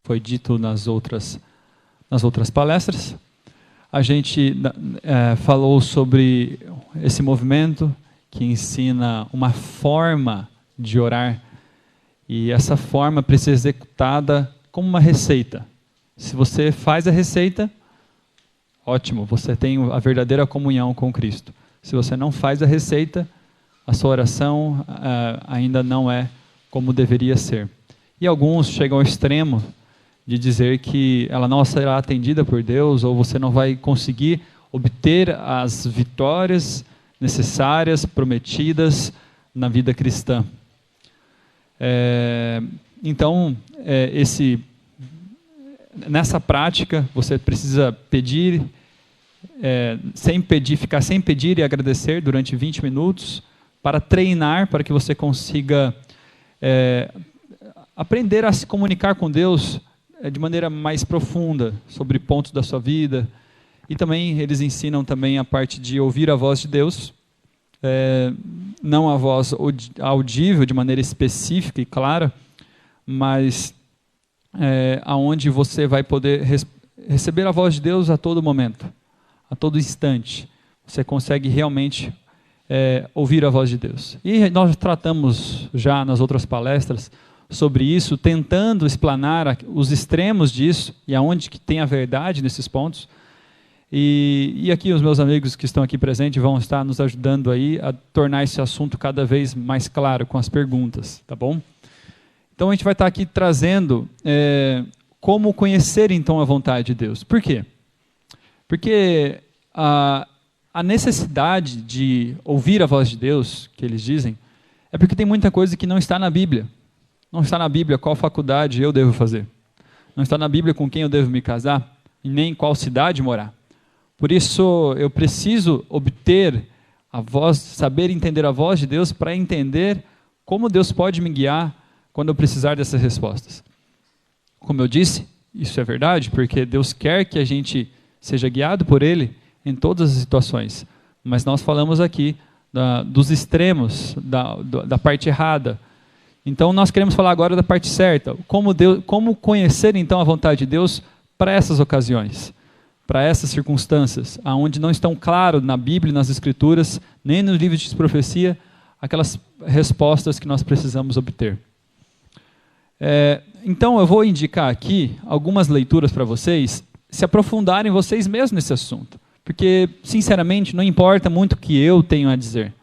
foi dito nas outras palestras. A gente falou sobre esse movimento que ensina uma forma de orar, e essa forma precisa ser executada como uma receita. Se você faz a receita, ótimo, você tem a verdadeira comunhão com Cristo. Se você não faz a receita, a sua oração ainda não é como deveria ser. E alguns chegam ao extremo de dizer que ela não será atendida por Deus, ou você não vai conseguir obter as vitórias necessárias, prometidas na vida cristã. Então, nessa prática, você precisa pedir, ficar sem pedir e agradecer durante 20 minutos, para treinar, para que você consiga aprender a se comunicar com Deus de maneira mais profunda, sobre pontos da sua vida. E também eles ensinam também a parte de ouvir a voz de Deus, não a voz audível de maneira específica e clara, mas aonde você vai poder receber a voz de Deus a todo momento, a todo instante. Você consegue realmente ouvir a voz de Deus. E nós tratamos já nas outras palestras sobre isso, tentando explanar os extremos disso e aonde que tem a verdade nesses pontos. E aqui os meus amigos que estão aqui presentes vão estar nos ajudando aí a tornar esse assunto cada vez mais claro com as perguntas, tá bom? Então a gente vai estar aqui trazendo como conhecer então a vontade de Deus. Por quê? Porque a necessidade de ouvir a voz de Deus, que eles dizem, é porque tem muita coisa que não está na Bíblia. Não está na Bíblia qual faculdade eu devo fazer. Não está na Bíblia com quem eu devo me casar, e nem em qual cidade morar. Por isso eu preciso obter a voz, saber entender a voz de Deus, para entender como Deus pode me guiar quando eu precisar dessas respostas. Como eu disse, isso é verdade, porque Deus quer que a gente seja guiado por Ele em todas as situações. Mas nós falamos aqui dos extremos, da parte errada. Então nós queremos falar agora da parte certa. Como conhecer então a vontade de Deus para essas ocasiões, para essas circunstâncias, aonde não estão claro na Bíblia, nas Escrituras, nem nos livros de profecia, aquelas respostas que nós precisamos obter. Então eu vou indicar aqui algumas leituras para vocês se aprofundarem vocês mesmos nesse assunto. Porque, sinceramente, não importa muito o que eu tenho a dizer.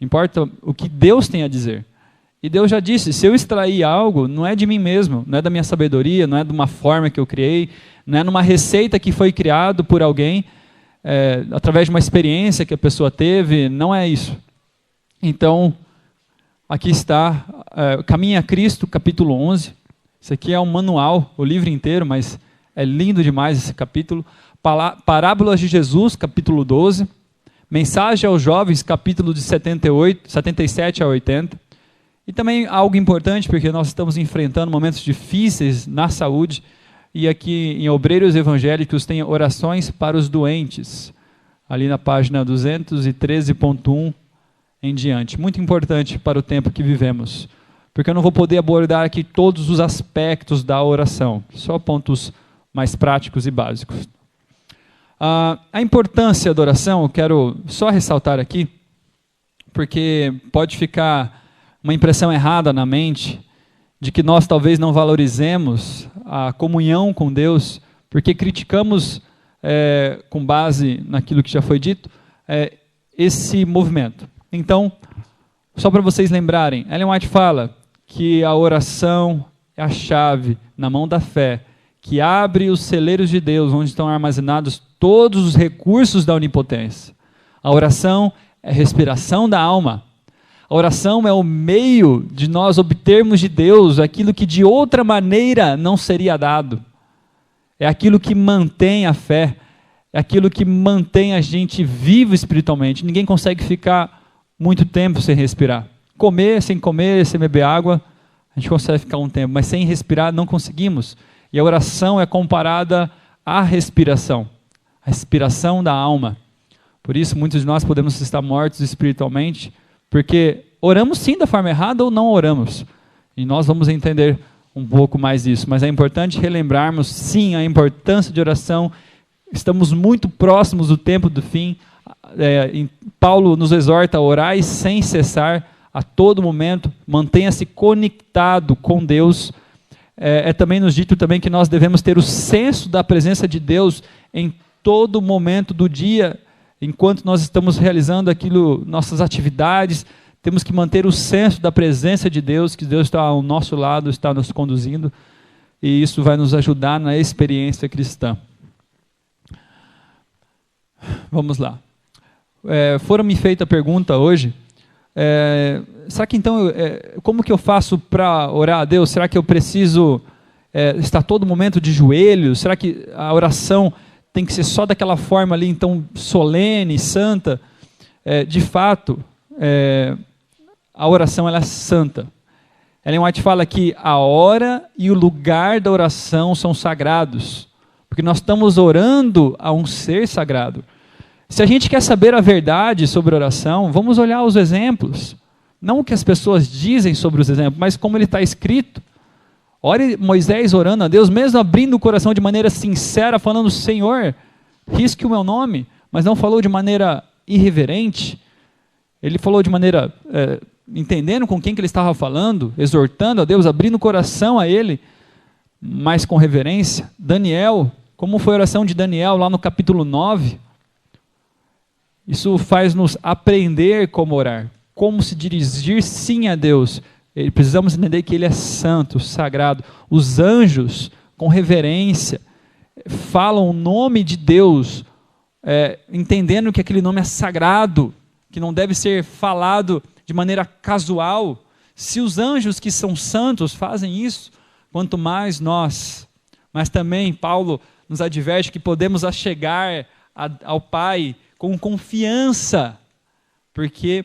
Importa o que Deus tem a dizer. E Deus já disse, se eu extrair algo, não é de mim mesmo, não é da minha sabedoria, não é de uma forma que eu criei, não é numa receita que foi criado por alguém, através de uma experiência que a pessoa teve, não é isso. Então, aqui está, Caminho a Cristo, capítulo 11. Isso aqui é um manual, o livro inteiro, mas é lindo demais esse capítulo. Parábolas de Jesus, capítulo 12. Mensagem aos Jovens, capítulo de 77 a 80. E também algo importante, porque nós estamos enfrentando momentos difíceis na saúde, e aqui em Obreiros Evangélicos tem orações para os doentes, ali na página 213.1 em diante. Muito importante para o tempo que vivemos, porque eu não vou poder abordar aqui todos os aspectos da oração, só pontos mais práticos e básicos. A importância da oração, eu quero só ressaltar aqui, porque pode ficar uma impressão errada na mente de que nós talvez não valorizemos a comunhão com Deus, porque criticamos, com base naquilo que já foi dito, esse movimento. Então, só para vocês lembrarem, Ellen White fala que a oração é a chave na mão da fé, que abre os celeiros de Deus, onde estão armazenados todos os recursos da onipotência. A oração é a respiração da alma. A oração é o meio de nós obtermos de Deus aquilo que de outra maneira não seria dado. É aquilo que mantém a fé, é aquilo que mantém a gente vivo espiritualmente. Ninguém consegue ficar muito tempo sem respirar. Sem comer, sem beber água, a gente consegue ficar um tempo, mas sem respirar não conseguimos. E a oração é comparada à respiração, a respiração da alma. Por isso, muitos de nós podemos estar mortos espiritualmente, porque oramos sim da forma errada ou não oramos. E nós vamos entender um pouco mais disso, mas é importante relembrarmos, sim, a importância de oração. Estamos muito próximos do tempo do fim. Paulo nos exorta a orar sem cessar, a todo momento, mantenha-se conectado com Deus. Também nos dito também que nós devemos ter o senso da presença de Deus em todo momento do dia, enquanto nós estamos realizando nossas atividades, temos que manter o senso da presença de Deus, que Deus está ao nosso lado, está nos conduzindo, e isso vai nos ajudar na experiência cristã. Vamos lá. Foram-me feita a pergunta hoje, será que então, como que eu faço para orar a Deus? Será que eu preciso estar todo momento de joelhos? Será que a oração tem que ser só daquela forma ali, então, solene, santa? De fato, a oração ela é santa. Ellen White fala que a hora e o lugar da oração são sagrados, porque nós estamos orando a um ser sagrado. Se a gente quer saber a verdade sobre oração, vamos olhar os exemplos. Não o que as pessoas dizem sobre os exemplos, mas como ele está escrito. Olha Moisés orando a Deus, mesmo abrindo o coração de maneira sincera, falando: Senhor, risque o meu nome, mas não falou de maneira irreverente. Ele falou de maneira, entendendo com quem que ele estava falando, exortando a Deus, abrindo o coração a ele, mas com reverência. Daniel, como foi a oração de Daniel lá no capítulo 9? Isso faz-nos aprender como orar, como se dirigir sim a Deus. Precisamos entender que Ele é santo, sagrado. Os anjos, com reverência, falam o nome de Deus, entendendo que aquele nome é sagrado, que não deve ser falado de maneira casual. Se os anjos que são santos fazem isso, quanto mais nós. Mas também Paulo nos adverte que podemos achegar ao Pai com confiança, porque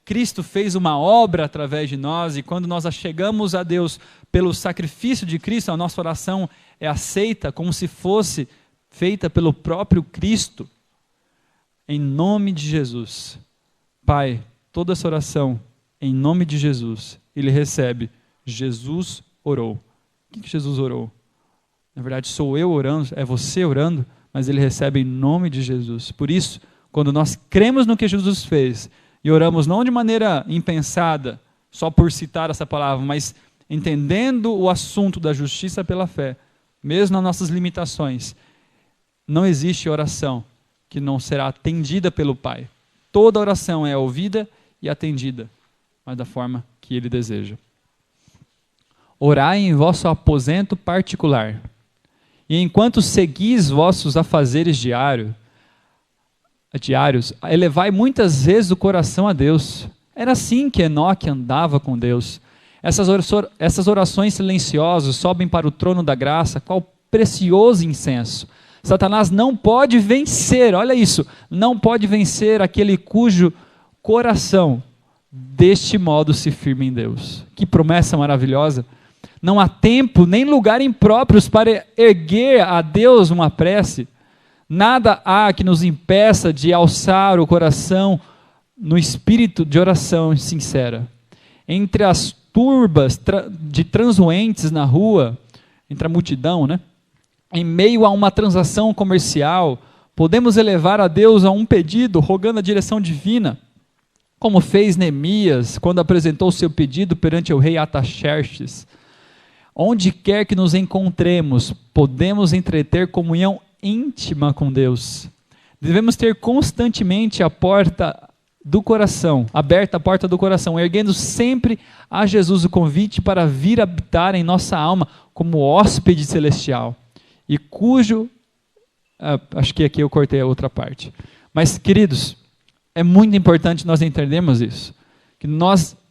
Cristo fez uma obra através de nós, e quando nós achegamos a Deus pelo sacrifício de Cristo, a nossa oração é aceita como se fosse feita pelo próprio Cristo. Em nome de Jesus, Pai, toda essa oração, em nome de Jesus, Ele recebe. Jesus orou. O que Jesus orou? Na verdade, sou eu orando, é você orando, mas Ele recebe em nome de Jesus. Por isso, quando nós cremos no que Jesus fez, e oramos não de maneira impensada, só por citar essa palavra, mas entendendo o assunto da justiça pela fé, mesmo nas nossas limitações, não existe oração que não será atendida pelo Pai. Toda oração é ouvida e atendida, mas da forma que Ele deseja. Orai em vosso aposento particular, e enquanto seguis vossos afazeres diários, elevai muitas vezes o coração a Deus. Era assim que Enoque andava com Deus. Essas orações silenciosas sobem para o trono da graça, qual precioso incenso. Satanás não pode vencer, olha isso, não pode vencer aquele cujo coração deste modo se firma em Deus. Que promessa maravilhosa! Não há tempo nem lugar impróprios para erguer a Deus uma prece. Nada há que nos impeça de alçar o coração no espírito de oração sincera. Entre as turbas de transuentes na rua, entre a multidão, em meio a uma transação comercial, podemos elevar a Deus a um pedido, rogando a direção divina, como fez Neemias, quando apresentou seu pedido perante o rei Artaxerxes. Onde quer que nos encontremos, podemos entreter comunhão íntima com Deus. Devemos ter constantemente a porta do coração, aberta a porta do coração, erguendo sempre a Jesus o convite para vir habitar em nossa alma como hóspede celestial. E cujo, acho que aqui eu cortei a outra parte. Mas, queridos, é muito importante nós entendermos isso. Que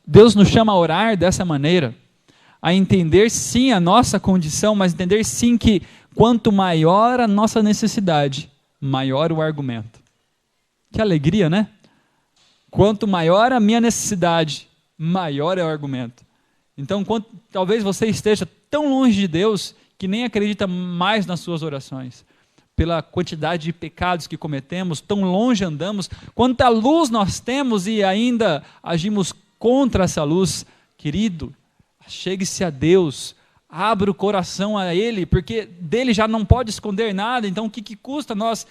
Deus nos chama a orar dessa maneira, a entender sim a nossa condição, mas entender sim que quanto maior a nossa necessidade, maior o argumento. Que alegria, né? Quanto maior a minha necessidade, maior é o argumento. Então, talvez você esteja tão longe de Deus que nem acredita mais nas suas orações. Pela quantidade de pecados que cometemos, tão longe andamos, quanta luz nós temos e ainda agimos contra essa luz. Querido, Chegue-se a Deus, abra o coração a Ele, porque dele já não pode esconder nada. Então o que custa nós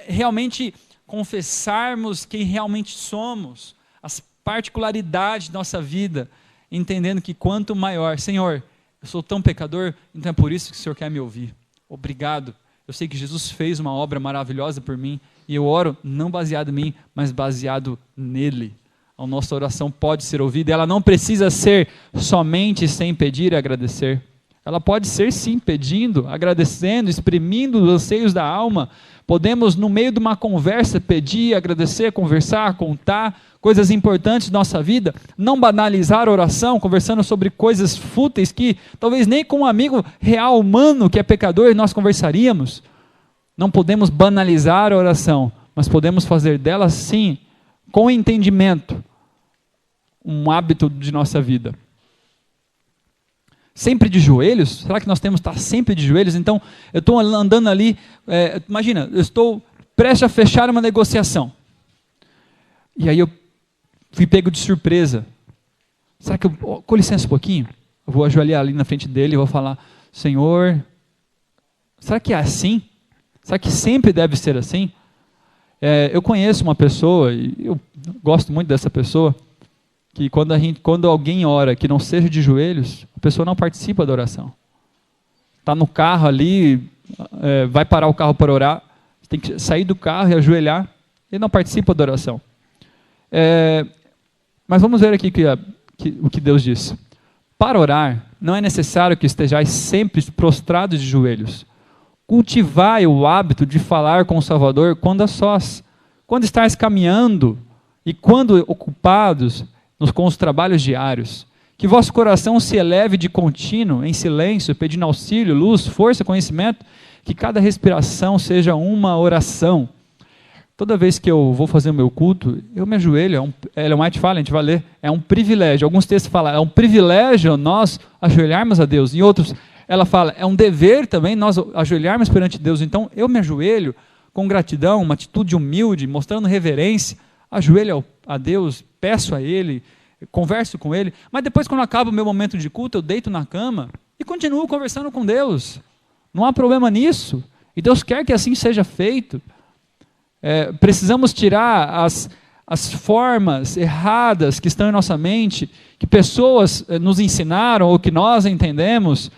realmente confessarmos quem realmente somos, as particularidades da nossa vida, entendendo que quanto maior, Senhor, eu sou tão pecador, então é por isso que o Senhor quer me ouvir. Obrigado. Eu sei que Jesus fez uma obra maravilhosa por mim, e eu oro não baseado em mim, mas baseado nele. A nossa oração pode ser ouvida, ela não precisa ser somente sem pedir e agradecer. Ela pode ser sim, pedindo, agradecendo, exprimindo os anseios da alma. Podemos, no meio de uma conversa, pedir, agradecer, conversar, contar coisas importantes da nossa vida, não banalizar a oração, conversando sobre coisas fúteis que talvez nem com um amigo real, humano, que é pecador, nós conversaríamos. Não podemos banalizar a oração, mas podemos fazer dela, sim, com entendimento, um hábito de nossa vida. Sempre de joelhos? Será que nós temos que estar sempre de joelhos? Então, eu estou andando ali, imagina, eu estou prestes a fechar uma negociação. E aí eu fui pego de surpresa. Será que com licença um pouquinho? Eu vou ajoelhar ali na frente dele e vou falar, Senhor, será que é assim? Será que sempre deve ser assim? Eu conheço uma pessoa, e eu gosto muito dessa pessoa, que quando alguém ora que não seja de joelhos, a pessoa não participa da oração. Está no carro ali, vai parar o carro para orar, tem que sair do carro e ajoelhar, e não participa da oração. Mas vamos ver aqui o que Deus diz. Para orar, não é necessário que estejais sempre prostrados de joelhos. Cultivai o hábito de falar com o Salvador quando a sós, quando estáis caminhando e quando ocupados com os trabalhos diários. Que vosso coração se eleve de contínuo, em silêncio, pedindo auxílio, luz, força, conhecimento, que cada respiração seja uma oração. Toda vez que eu vou fazer o meu culto, eu me ajoelho. Ellen White fala, a gente vai ler, é um privilégio. Alguns textos falam, é um privilégio nós ajoelharmos a Deus. Em outros, ela fala, é um dever também nós ajoelharmos perante Deus. Então, eu me ajoelho com gratidão, uma atitude humilde, mostrando reverência, ajoelho a Deus, peço a Ele, converso com Ele. Mas depois, quando acaba o meu momento de culto, eu deito na cama e continuo conversando com Deus. Não há problema nisso. E Deus quer que assim seja feito. Precisamos tirar as formas erradas que estão em nossa mente, que pessoas nos ensinaram ou que nós entendemos,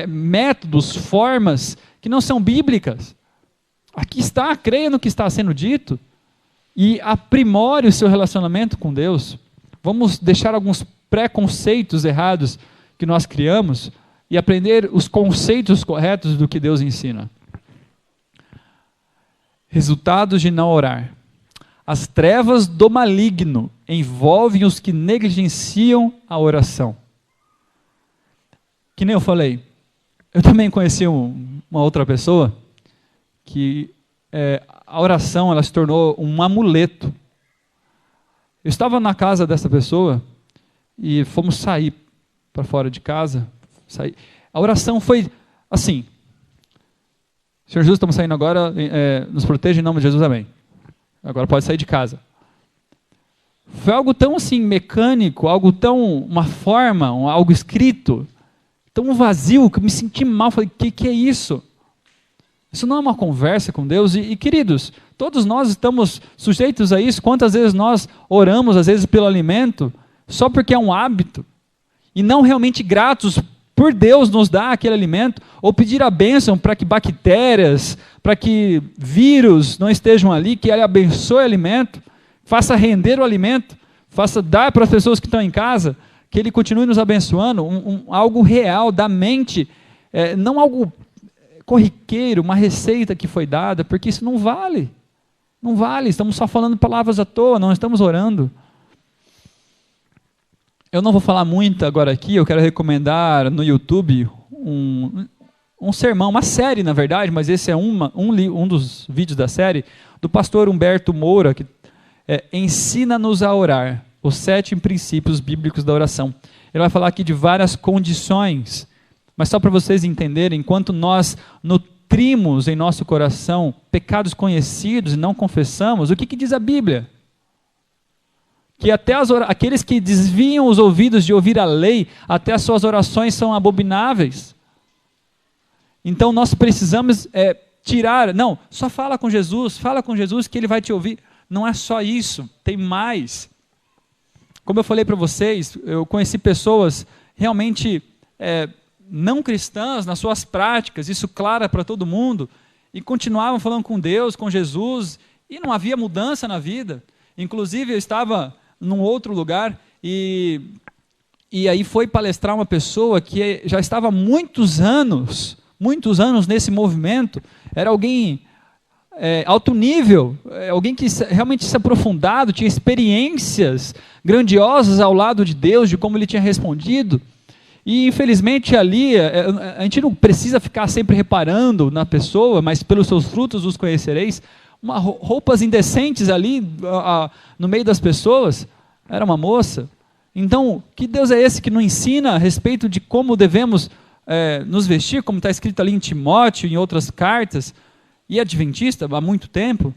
métodos, formas que não são bíblicas. Aqui está, creia no que está sendo dito e aprimore o seu relacionamento com Deus. Vamos deixar alguns preconceitos errados que nós criamos e aprender os conceitos corretos do que Deus ensina. Resultados de não orar. As trevas do maligno envolvem os que negligenciam a oração. Que nem eu falei, eu também conheci uma outra pessoa que a oração ela se tornou um amuleto. Eu estava na casa dessa pessoa e fomos sair para fora de casa. A oração foi assim: Senhor Jesus, estamos saindo agora, nos proteja em nome de Jesus, amém. Agora pode sair de casa. Foi algo tão assim mecânico, algo tão, uma forma, algo escrito, tão vazio, que eu me senti mal, falei, que é isso? Isso não é uma conversa com Deus, e queridos, todos nós estamos sujeitos a isso. Quantas vezes nós oramos, às vezes pelo alimento, só porque é um hábito, e não realmente gratos por Deus nos dar aquele alimento, ou pedir a bênção para que bactérias, para que vírus não estejam ali, que Ele abençoe o alimento, faça render o alimento, faça dar para as pessoas que estão em casa, que Ele continue nos abençoando, algo real da mente, não algo corriqueiro, uma receita que foi dada, porque isso não vale, estamos só falando palavras à toa, não estamos orando. Eu não vou falar muito agora aqui, eu quero recomendar no YouTube um sermão, uma série na verdade, mas esse é um dos vídeos da série, do pastor Humberto Moura, que ensina-nos a orar, os 7 princípios bíblicos da oração. Ele vai falar aqui de várias condições, mas só para vocês entenderem, enquanto nós nutrimos em nosso coração pecados conhecidos e não confessamos, o que diz a Bíblia? que até aqueles que desviam os ouvidos de ouvir a lei, até as suas orações são abomináveis. Então nós precisamos tirar, não, só fala com Jesus que Ele vai te ouvir. Não é só isso, tem mais. Como eu falei para vocês, eu conheci pessoas realmente não cristãs nas suas práticas, isso claro para todo mundo, e continuavam falando com Deus, com Jesus, e não havia mudança na vida. Inclusive eu estava num outro lugar e aí foi palestrar uma pessoa que já estava há muitos anos nesse movimento, era alguém alto nível, alguém que realmente se aprofundado, tinha experiências grandiosas ao lado de Deus, de como ele tinha respondido, e infelizmente ali, a gente não precisa ficar sempre reparando na pessoa, mas pelos seus frutos os conhecereis, roupas indecentes ali no meio das pessoas, era uma moça. Então, que Deus é esse que nos ensina a respeito de como devemos nos vestir, como está escrito ali em Timóteo, em outras cartas, e adventista há muito tempo?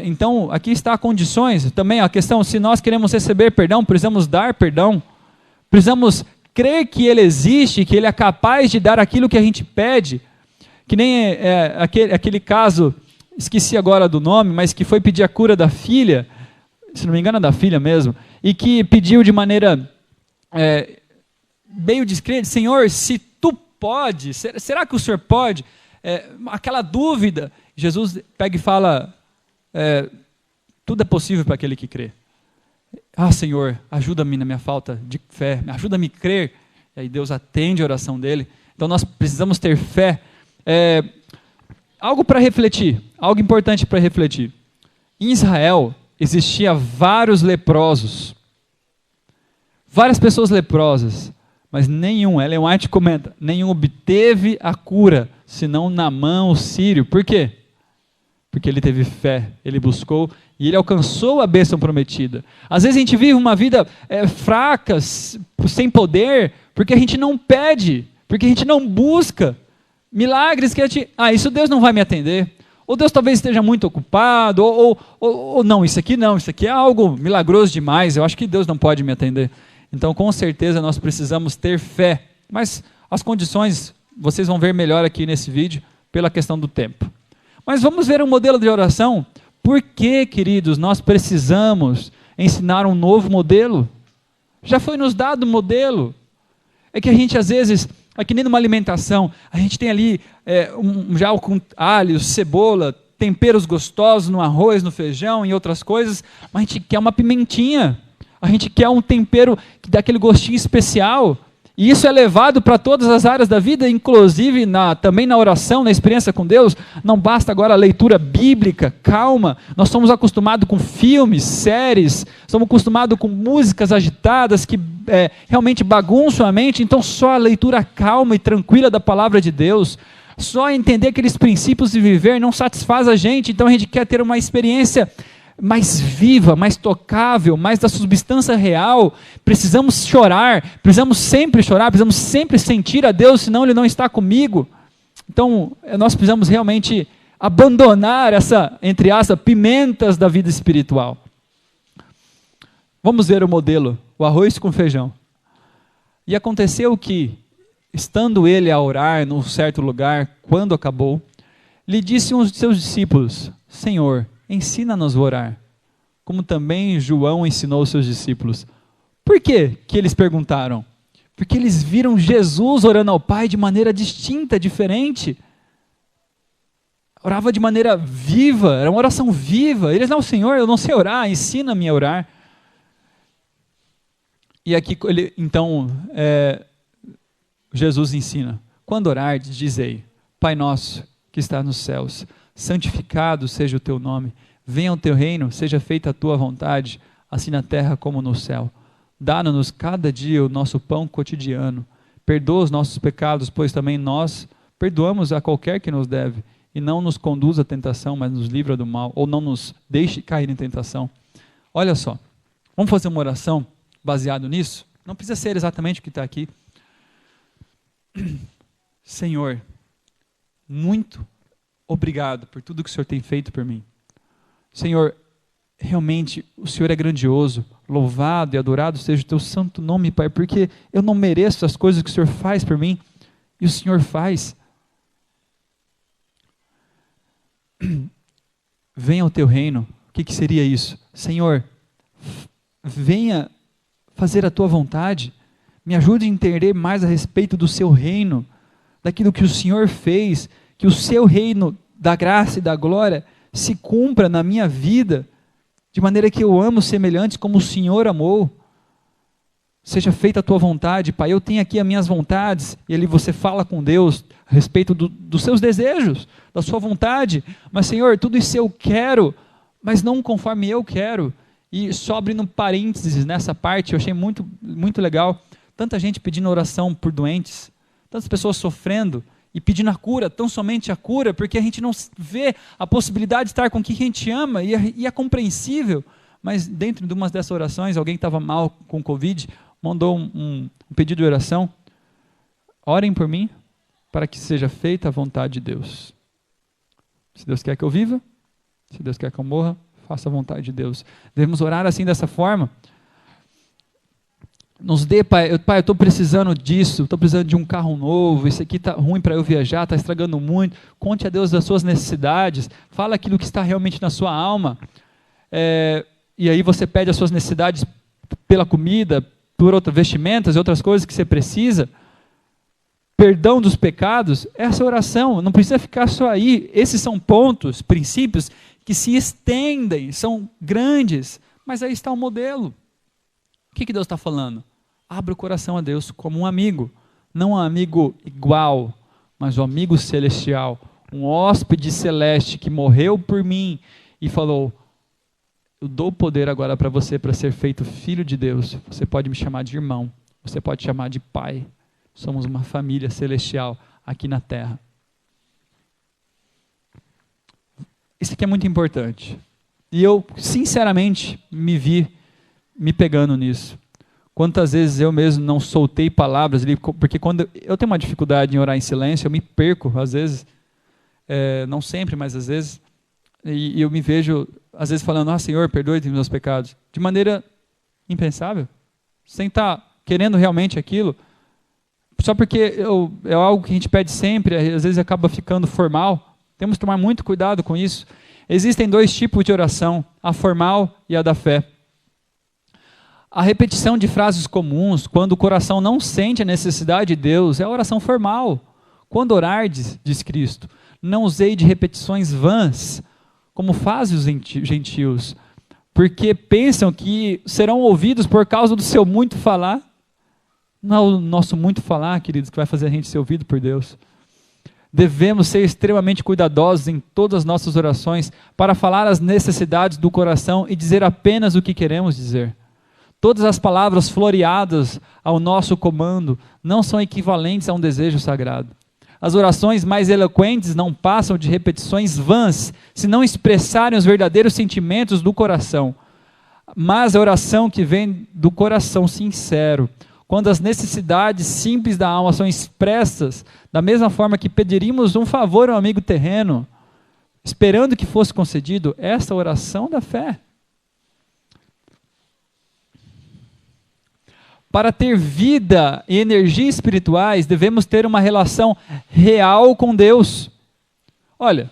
Então, aqui está as condições, também a questão, se nós queremos receber perdão, precisamos dar perdão, precisamos crer que Ele existe, que Ele é capaz de dar aquilo que a gente pede, que nem aquele caso, esqueci agora do nome, mas que foi pedir a cura da filha, se não me engano é da filha mesmo, e que pediu de maneira meio descrente, Senhor, se Tu pode, será que o Senhor pode? Aquela dúvida, Jesus pega e fala, tudo é possível para aquele que crê. Senhor, ajuda-me na minha falta de fé, ajuda-me a crer, e aí Deus atende a oração dele. Então nós precisamos ter fé. Algo para refletir, algo importante para refletir. Em Israel existia vários leprosos, várias pessoas leprosas, mas nenhum, Ellen White comenta, nenhum obteve a cura, senão Naamã o sírio. Por quê? Porque ele teve fé, ele buscou e ele alcançou a bênção prometida. Às vezes a gente vive uma vida fraca, sem poder, porque a gente não pede, porque a gente não busca milagres que isso Deus não vai me atender. Ou Deus talvez esteja muito ocupado, ou não, isso aqui é algo milagroso demais, eu acho que Deus não pode me atender. Então, com certeza, nós precisamos ter fé. Mas as condições, vocês vão ver melhor aqui nesse vídeo, pela questão do tempo. Mas vamos ver um modelo de oração. Por que, queridos, nós precisamos ensinar um novo modelo? Já foi nos dado um modelo. É que a gente, às vezes, é que nem numa alimentação, a gente tem ali já com alho, cebola, temperos gostosos no arroz, no feijão e outras coisas, mas a gente quer uma pimentinha. A gente quer um tempero que dá aquele gostinho especial, e isso é levado para todas as áreas da vida, inclusive também na oração, na experiência com Deus. Não basta agora a leitura bíblica, calma, nós somos acostumados com filmes, séries, somos acostumados com músicas agitadas que realmente bagunçam a mente, então só a leitura calma e tranquila da palavra de Deus, só entender aqueles princípios de viver não satisfaz a gente, então a gente quer ter uma experiência mais viva, mais tocável, mais da substância real. Precisamos chorar, precisamos sempre sentir a Deus, senão Ele não está comigo. Então, nós precisamos realmente abandonar essa, entre aspas, pimentas da vida espiritual. Vamos ver o modelo, o arroz com feijão. E aconteceu que, estando ele a orar num certo lugar, quando acabou, lhe disse um de seus discípulos, Senhor, ensina-nos a orar, como também João ensinou os seus discípulos. Por quê que eles perguntaram? Porque eles viram Jesus orando ao Pai de maneira distinta, diferente. Orava de maneira viva, era uma oração viva. Eles, não, Senhor, eu não sei orar, ensina-me a orar. E aqui, então, Jesus ensina, quando orardes, dizei, Pai nosso, que está nos céus, santificado seja o teu nome, venha o teu reino, seja feita a tua vontade, assim na terra como no céu. Dá-nos cada dia o nosso pão cotidiano, perdoa os nossos pecados, pois também nós perdoamos a qualquer que nos deve, e não nos conduz à tentação, mas nos livra do mal, ou não nos deixe cair em tentação. Olha só, vamos fazer uma oração baseado nisso? Não precisa ser exatamente o que está aqui. Senhor, muito obrigado por tudo que o Senhor tem feito por mim. Senhor, realmente o Senhor é grandioso, louvado e adorado seja o teu santo nome, Pai, porque eu não mereço as coisas que o Senhor faz por mim, e o Senhor faz. Venha ao teu reino. O que seria isso? Senhor, venha fazer a tua vontade, me ajude a entender mais a respeito do seu reino, daquilo que o Senhor fez, que o seu reino da graça e da glória se cumpra na minha vida, de maneira que eu amo semelhantes como o Senhor amou. Seja feita a tua vontade, Pai. Eu tenho aqui as minhas vontades, e ali você fala com Deus a respeito dos seus desejos, da sua vontade, mas Senhor, tudo isso eu quero, mas não conforme eu quero. E só abrindo parênteses nessa parte, eu achei muito, muito legal, tanta gente pedindo oração por doentes, tantas pessoas sofrendo e pedindo a cura, tão somente a cura, porque a gente não vê a possibilidade de estar com quem a gente ama, e é compreensível, mas dentro de uma dessas orações, alguém que estava mal com Covid, mandou um pedido de oração: orem por mim, para que seja feita a vontade de Deus. Se Deus quer que eu viva, se Deus quer que eu morra, faça a vontade de Deus. Devemos orar assim, dessa forma. Nos dê, Pai, eu estou precisando disso, estou precisando de um carro novo, isso aqui está ruim para eu viajar, está estragando muito. Conte a Deus das suas necessidades, fala aquilo que está realmente na sua alma, e aí você pede as suas necessidades pela comida, por outras vestimentas e outras coisas que você precisa, perdão dos pecados. Essa oração não precisa ficar só aí. Esses são pontos, princípios que se estendem, são grandes, mas aí está o modelo. O que Deus está falando? Abra o coração a Deus como um amigo, não um amigo igual, mas um amigo celestial, um hóspede celeste que morreu por mim e falou: eu dou poder agora para você para ser feito filho de Deus. Você pode me chamar de irmão, você pode chamar de pai. Somos uma família celestial aqui na terra. Isso aqui é muito importante. E eu, sinceramente, me vi me pegando nisso. Quantas vezes eu mesmo não soltei palavras ali, porque quando eu tenho uma dificuldade em orar em silêncio, eu me perco, às vezes, não sempre, mas às vezes, e eu me vejo, às vezes, falando: Senhor, perdoe-te os meus pecados, de maneira impensável, sem estar querendo realmente aquilo, só porque é algo que a gente pede sempre, às vezes acaba ficando formal. Temos que tomar muito cuidado com isso. Existem dois tipos de oração, a formal e a da fé. A repetição de frases comuns, quando o coração não sente a necessidade de Deus, é a oração formal. Quando orardes, diz Cristo, não usei de repetições vãs, como fazem os gentios, porque pensam que serão ouvidos por causa do seu muito falar. Não é o nosso muito falar, queridos, que vai fazer a gente ser ouvido por Deus. Devemos ser extremamente cuidadosos em todas as nossas orações para falar as necessidades do coração e dizer apenas o que queremos dizer. Todas as palavras floreadas ao nosso comando não são equivalentes a um desejo sagrado. As orações mais eloquentes não passam de repetições vãs, se não expressarem os verdadeiros sentimentos do coração. Mas a oração que vem do coração sincero, quando as necessidades simples da alma são expressas, da mesma forma que pediríamos um favor ao amigo terreno, esperando que fosse concedido, essa é a oração da fé. Para ter vida e energia espirituais, devemos ter uma relação real com Deus. Olha,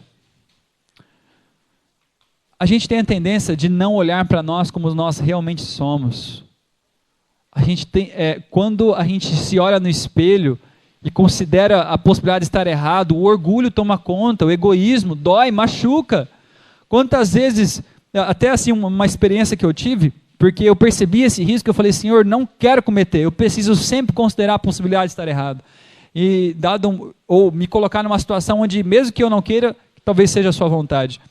a gente tem a tendência de não olhar para nós como nós realmente somos. Quando a gente se olha no espelho e considera a possibilidade de estar errado, o orgulho toma conta, o egoísmo dói, machuca. Quantas vezes, até assim uma experiência que eu tive, porque eu percebi esse risco, eu falei: Senhor, não quero cometer, eu preciso sempre considerar a possibilidade de estar errado. E ou me colocar numa situação onde, mesmo que eu não queira, talvez seja a sua vontade.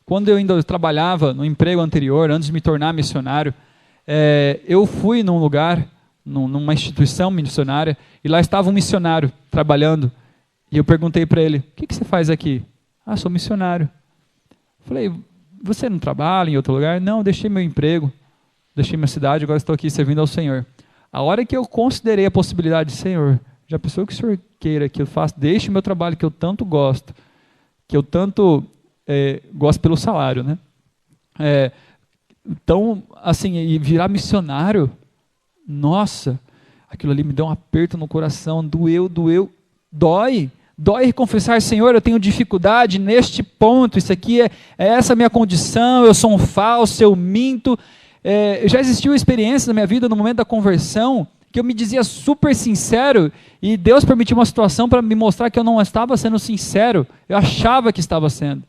Quando eu ainda trabalhava no emprego anterior, antes de me tornar missionário, eu fui num lugar, numa instituição missionária, e lá estava um missionário trabalhando, e eu perguntei para ele: o que você faz aqui? Sou missionário. Falei: você não trabalha em outro lugar? Não, deixei meu emprego, deixei minha cidade, agora estou aqui servindo ao Senhor. A hora que eu considerei a possibilidade: Senhor, já pensou que o Senhor queira que eu faça, deixe o meu trabalho que eu tanto gosto, que eu tanto gosto pelo salário, né? Então, assim, e virar missionário, nossa, aquilo ali me deu um aperto no coração, doeu, dói confessar, Senhor, eu tenho dificuldade neste ponto, isso aqui é essa a minha condição, eu sou um falso, eu minto. Já existiu experiência na minha vida no momento da conversão, que eu me dizia super sincero, e Deus permitiu uma situação para me mostrar que eu não estava sendo sincero, eu achava que estava sendo.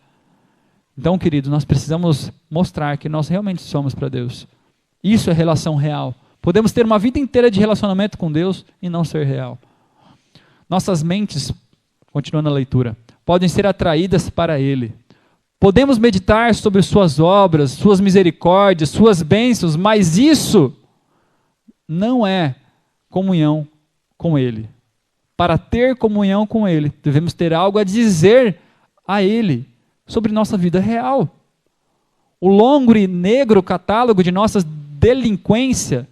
Então, queridos, nós precisamos mostrar que nós realmente somos para Deus. Isso é relação real. Podemos ter uma vida inteira de relacionamento com Deus e não ser real. Nossas mentes, continuando a leitura, podem ser atraídas para Ele. Podemos meditar sobre suas obras, suas misericórdias, suas bênçãos, mas isso não é comunhão com Ele. Para ter comunhão com Ele, devemos ter algo a dizer a Ele sobre nossa vida real. O longo e negro catálogo de nossas delinquências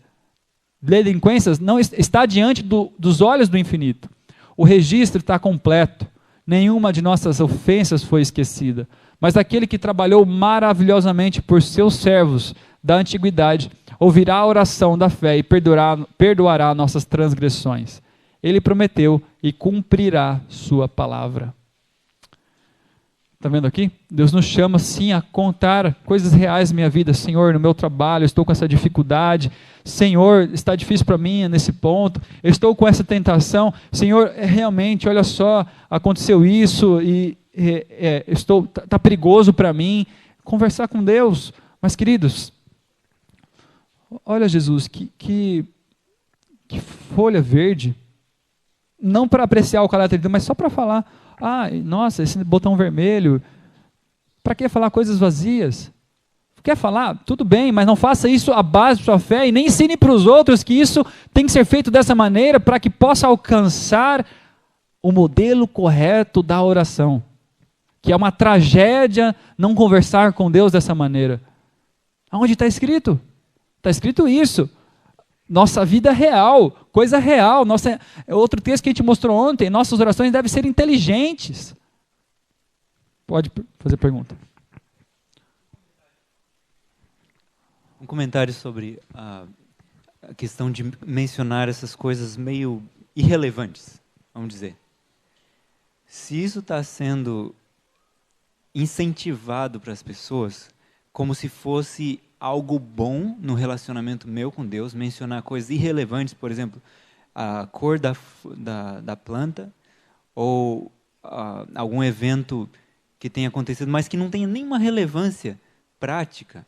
não está diante dos olhos do infinito. O registro está completo. Nenhuma de nossas ofensas foi esquecida. Mas aquele que trabalhou maravilhosamente por seus servos da antiguidade ouvirá a oração da fé e perdoará nossas transgressões. Ele prometeu e cumprirá sua palavra. Está vendo aqui? Deus nos chama sim a contar coisas reais da minha vida. Senhor, no meu trabalho, eu estou com essa dificuldade. Senhor, está difícil para mim nesse ponto. Eu estou com essa tentação. Senhor, realmente, olha só, aconteceu isso e está perigoso para mim. Conversar com Deus. Mas, queridos, olha Jesus, que folha verde. Não para apreciar o caráter de Deus, mas só para falar. Nossa, esse botão vermelho, para que falar coisas vazias? Quer falar? Tudo bem, mas não faça isso à base da sua fé e nem ensine para os outros que isso tem que ser feito dessa maneira para que possa alcançar o modelo correto da oração. Que é uma tragédia não conversar com Deus dessa maneira. Aonde está escrito? Está escrito isso. Nossa vida real, coisa real. Outro texto que a gente mostrou ontem, nossas orações devem ser inteligentes. Pode fazer pergunta. Um comentário sobre a questão de mencionar essas coisas meio irrelevantes, vamos dizer. Se isso está sendo incentivado para as pessoas, como se fosse algo bom no relacionamento meu com Deus, mencionar coisas irrelevantes, por exemplo, a cor da planta, ou algum evento que tenha acontecido, mas que não tenha nenhuma relevância prática.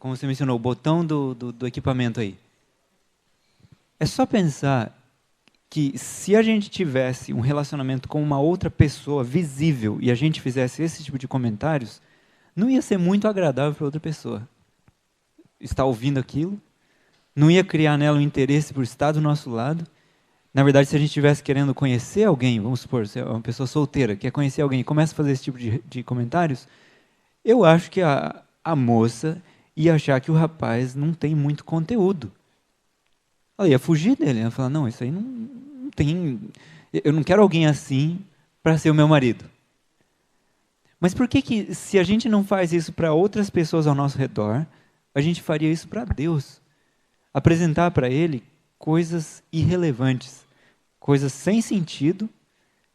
Como você mencionou, o botão do equipamento aí. É só pensar que se a gente tivesse um relacionamento com uma outra pessoa visível e a gente fizesse esse tipo de comentários, não ia ser muito agradável para outra pessoa. Estar ouvindo aquilo, não ia criar nela um interesse por estar do nosso lado. Na verdade, se a gente estivesse querendo conhecer alguém, vamos supor, se é uma pessoa solteira, quer conhecer alguém e começa a fazer esse tipo de comentários, eu acho que a moça ia achar que o rapaz não tem muito conteúdo. Ela ia fugir dele, ia falar, não, isso aí não tem... Eu não quero alguém assim para ser o meu marido. Mas por que se a gente não faz isso para outras pessoas ao nosso redor, a gente faria isso para Deus? Apresentar para Ele coisas irrelevantes, coisas sem sentido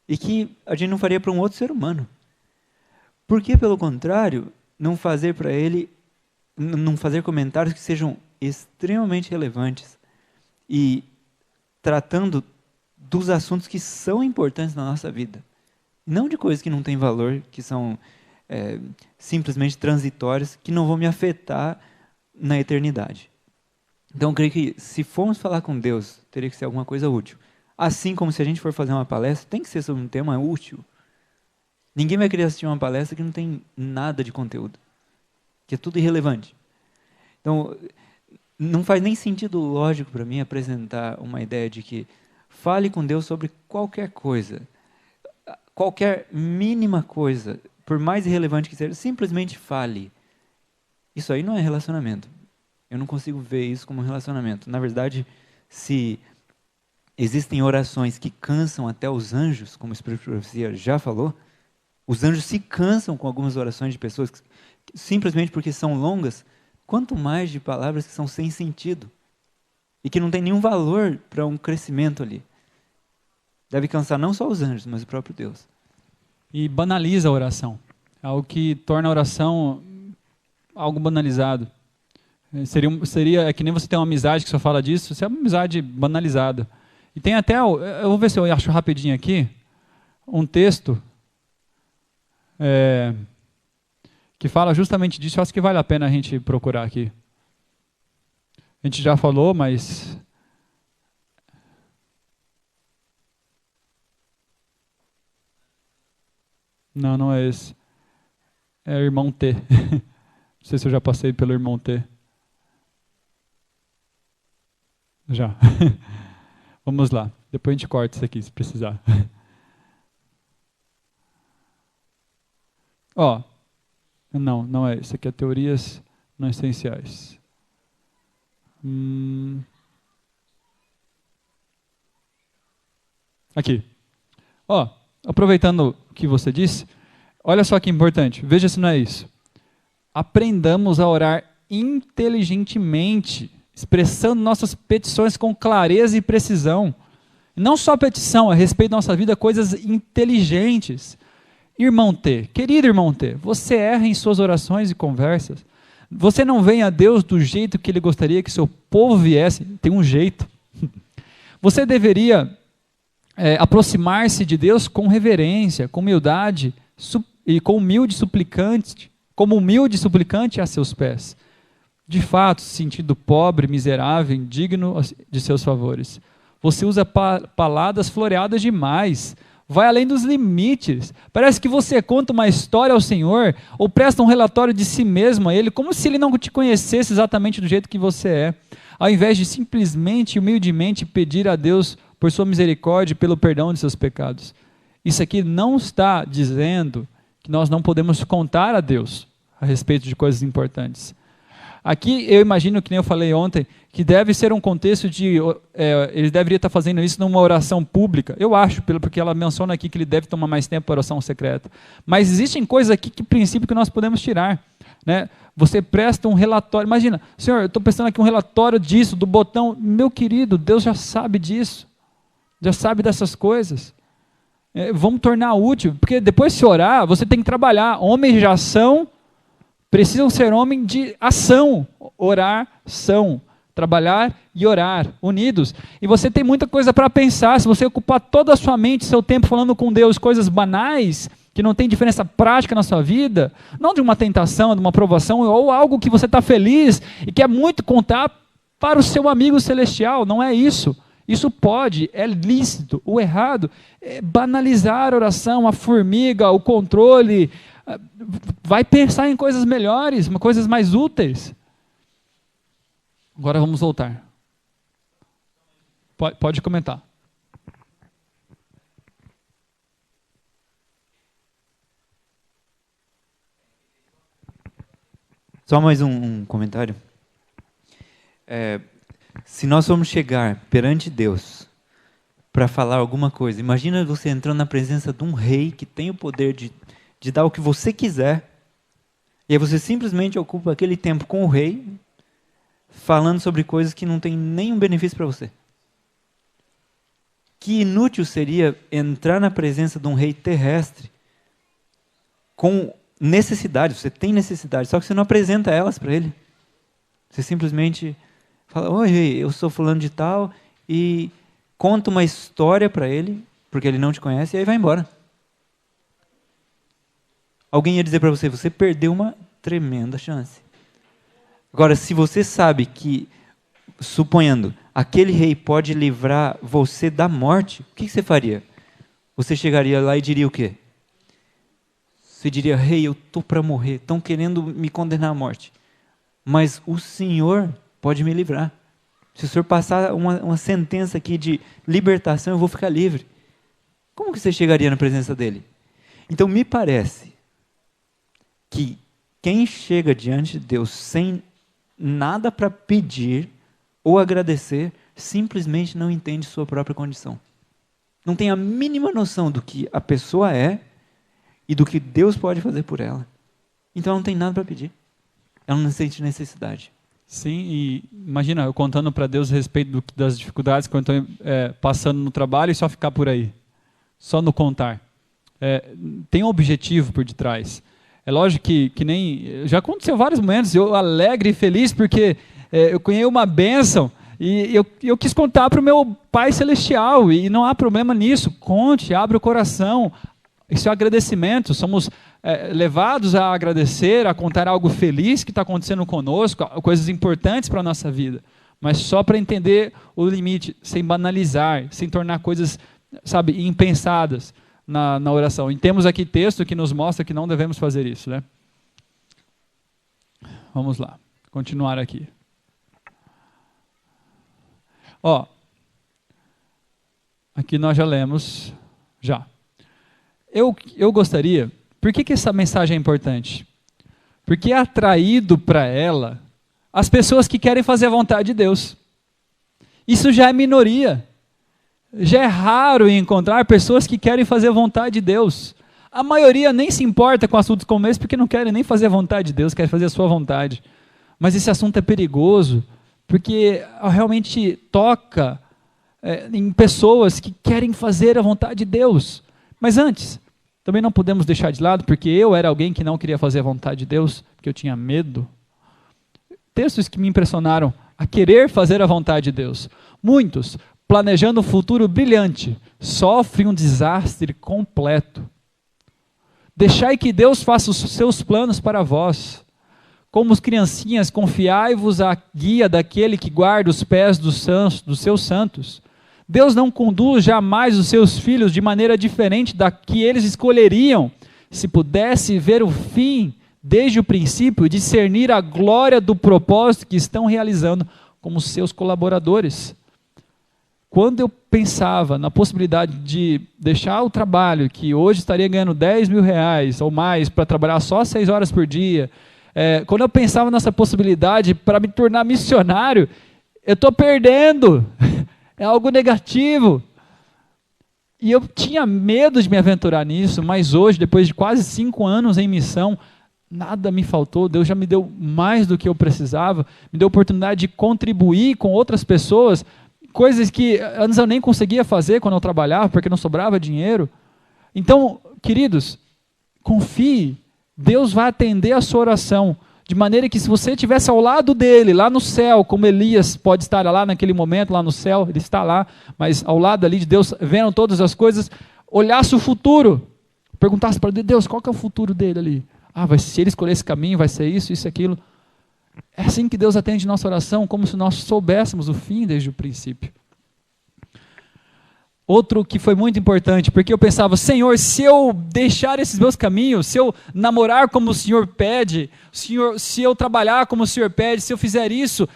e que a gente não faria para um outro ser humano. Por que, pelo contrário, não fazer para Ele, não fazer comentários que sejam extremamente relevantes e tratando dos assuntos que são importantes na nossa vida? Não de coisas que não têm valor, que são simplesmente transitórias, que não vão me afetar na eternidade. Então, eu creio que se formos falar com Deus, teria que ser alguma coisa útil. Assim como se a gente for fazer uma palestra, tem que ser sobre um tema útil. Ninguém vai querer assistir uma palestra que não tem nada de conteúdo, que é tudo irrelevante. Então, não faz nem sentido lógico para mim apresentar uma ideia de que fale com Deus sobre qualquer coisa. Qualquer mínima coisa, por mais irrelevante que seja, simplesmente fale. Isso aí não é relacionamento. Eu não consigo ver isso como um relacionamento. Na verdade, se existem orações que cansam até os anjos, como a Espírito de Profecia já falou, Os anjos se cansam com algumas orações de pessoas simplesmente porque são longas, quanto mais de palavras que são sem sentido e que não tem nenhum valor para um crescimento ali. Deve cansar não só os anjos, mas o próprio Deus. E banaliza a oração. É algo que torna a oração algo banalizado. É que nem você tem uma amizade que só fala disso, isso é uma amizade banalizada. E tem até, eu vou ver se eu acho rapidinho aqui, um texto que fala justamente disso. Eu acho que vale a pena a gente procurar aqui. A gente já falou, mas... Não, não é esse. É o irmão T. Não sei se eu já passei pelo irmão T. Já. Vamos lá. Depois a gente corta isso aqui, se precisar. Ó. Não, não é. Isso aqui é teorias não essenciais. Aqui. Ó, aproveitando o que você disse, olha só que importante. Veja se não é isso. Aprendamos a orar inteligentemente, expressando nossas petições com clareza e precisão. Não só petição, a respeito da nossa vida, coisas inteligentes. Irmão T, querido irmão T, você erra em suas orações e conversas. Você não vem a Deus do jeito que Ele gostaria que seu povo viesse. Tem um jeito. Você deveria aproximar-se de Deus com reverência, com humildade e como humilde suplicante a seus pés. De fato, se sentindo pobre, miserável, indigno de seus favores. Você usa palavras floreadas demais, vai além dos limites. Parece que você conta uma história ao Senhor ou presta um relatório de si mesmo a Ele, como se Ele não te conhecesse exatamente do jeito que você é, ao invés de simplesmente e humildemente pedir a Deus por sua misericórdia e pelo perdão de seus pecados. Isso aqui não está dizendo que nós não podemos contar a Deus a respeito de coisas importantes. Aqui eu imagino, que nem eu falei ontem, que deve ser um contexto de... ele deveria estar fazendo isso numa oração pública. Eu acho, porque ela menciona aqui que ele deve tomar mais tempo para oração secreta. Mas existem coisas aqui que princípio que nós podemos tirar. Né? Você presta um relatório. Imagina, Senhor, eu estou prestando aqui um relatório disso, do botão. Meu querido, Deus já sabe disso. Já sabe dessas coisas. Vamos tornar útil. Porque depois de se orar, você tem que trabalhar. Homens de ação precisam ser homens de ação. Oração. Trabalhar e orar, unidos. E você tem muita coisa para pensar. Se você ocupar toda a sua mente, seu tempo falando com Deus, coisas banais, que não tem diferença prática na sua vida, não de uma tentação, de uma provação, ou algo que você está feliz e quer muito contar para o seu amigo celestial. Não é isso. Isso pode, é lícito. O errado é banalizar a oração, a formiga, o controle. Vai pensar em coisas melhores, coisas mais úteis. Agora vamos voltar. Pode comentar. Só mais um comentário. Se nós formos chegar perante Deus para falar alguma coisa, imagina você entrando na presença de um rei que tem o poder de dar o que você quiser, e aí você simplesmente ocupa aquele tempo com o rei, falando sobre coisas que não tem nenhum benefício para você. Que inútil seria entrar na presença de um rei terrestre com necessidade, você tem necessidade, só que você não apresenta elas para ele. Você simplesmente fala, oi rei, eu sou fulano de tal, e conta uma história para ele, porque ele não te conhece, e aí vai embora. Alguém ia dizer para você, você perdeu uma tremenda chance. Agora, se você sabe que, suponhando, aquele rei pode livrar você da morte, o que você faria? Você chegaria lá e diria o quê? Você diria, rei, eu estou para morrer, estão querendo me condenar à morte. Mas o Senhor pode me livrar. Se o Senhor passar uma sentença aqui de libertação, eu vou ficar livre. Como que você chegaria na presença dele? Então, me parece que quem chega diante de Deus sem nada para pedir ou agradecer, simplesmente não entende sua própria condição. Não tem a mínima noção do que a pessoa é e do que Deus pode fazer por ela. Então ela não tem nada para pedir. Ela não sente necessidade. Sim, e imagina, eu contando para Deus a respeito das dificuldades que eu estou passando no trabalho e só ficar por aí. Só no contar. Tem um objetivo por detrás. É lógico que nem... Já aconteceu vários momentos, eu alegre e feliz porque eu ganhei uma bênção e eu quis contar para o meu Pai Celestial e não há problema nisso. Conte, abre o coração. Isso é agradecimento. Somos levados a agradecer, a contar algo feliz que está acontecendo conosco, coisas importantes para a nossa vida. Mas só para entender o limite, sem banalizar, sem tornar coisas, sabe, impensadas na oração. E temos aqui texto que nos mostra que não devemos fazer isso, né? Vamos lá, continuar aqui. Aqui nós já lemos, já. Eu gostaria, por que essa mensagem é importante? Porque é atraído para ela as pessoas que querem fazer a vontade de Deus. Isso já é minoria. Já é raro encontrar pessoas que querem fazer a vontade de Deus. A maioria nem se importa com assuntos como esse, porque não querem nem fazer a vontade de Deus, querem fazer a sua vontade. Mas esse assunto é perigoso, porque realmente toca em pessoas que querem fazer a vontade de Deus. Mas antes, também não podemos deixar de lado, porque eu era alguém que não queria fazer a vontade de Deus, porque eu tinha medo. Textos que me impressionaram a querer fazer a vontade de Deus. Muitos, planejando um futuro brilhante, sofrem um desastre completo. Deixai que Deus faça os seus planos para vós. Como os criancinhas, confiai-vos à guia daquele que guarda os pés dos seus santos. Deus não conduz jamais os seus filhos de maneira diferente da que eles escolheriam, se pudesse ver o fim desde o princípio e discernir a glória do propósito que estão realizando como seus colaboradores. Quando eu pensava na possibilidade de deixar o trabalho, que hoje estaria ganhando 10 mil reais ou mais, para trabalhar só 6 horas por dia, quando eu pensava nessa possibilidade para me tornar missionário, eu estou perdendo. É algo negativo. E eu tinha medo de me aventurar nisso, mas hoje, depois de quase 5 anos em missão, nada me faltou. Deus já me deu mais do que eu precisava, me deu a oportunidade de contribuir com outras pessoas, coisas que antes eu nem conseguia fazer quando eu trabalhava, porque não sobrava dinheiro. Então, queridos, confie, Deus vai atender a sua oração, de maneira que se você estivesse ao lado dele, lá no céu, como Elias pode estar lá naquele momento, lá no céu, ele está lá, mas ao lado ali de Deus, vendo todas as coisas, olhasse o futuro, perguntasse para Deus, qual que é o futuro dele ali? Se ele escolher esse caminho, vai ser isso, isso e aquilo. É assim que Deus atende nossa oração, como se nós soubéssemos o fim desde o princípio. Outro que foi muito importante, porque eu pensava, Senhor, se eu deixar esses meus caminhos, se eu namorar como o Senhor pede, se eu trabalhar como o Senhor pede, se eu fizer isso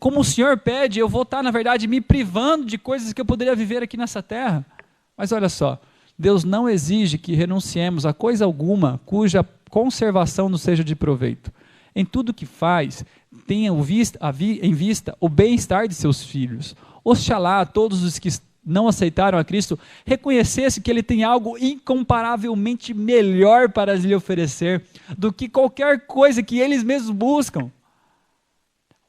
como o Senhor pede, eu vou estar, na verdade, me privando de coisas que eu poderia viver aqui nessa terra. Mas olha só, Deus não exige que renunciemos a coisa alguma cuja conservação nos seja de proveito. Em tudo que faz, tenha em vista o bem-estar de seus filhos. Oxalá todos os que não aceitaram a Cristo reconhecessem que Ele tem algo incomparavelmente melhor para lhe oferecer do que qualquer coisa que eles mesmos buscam.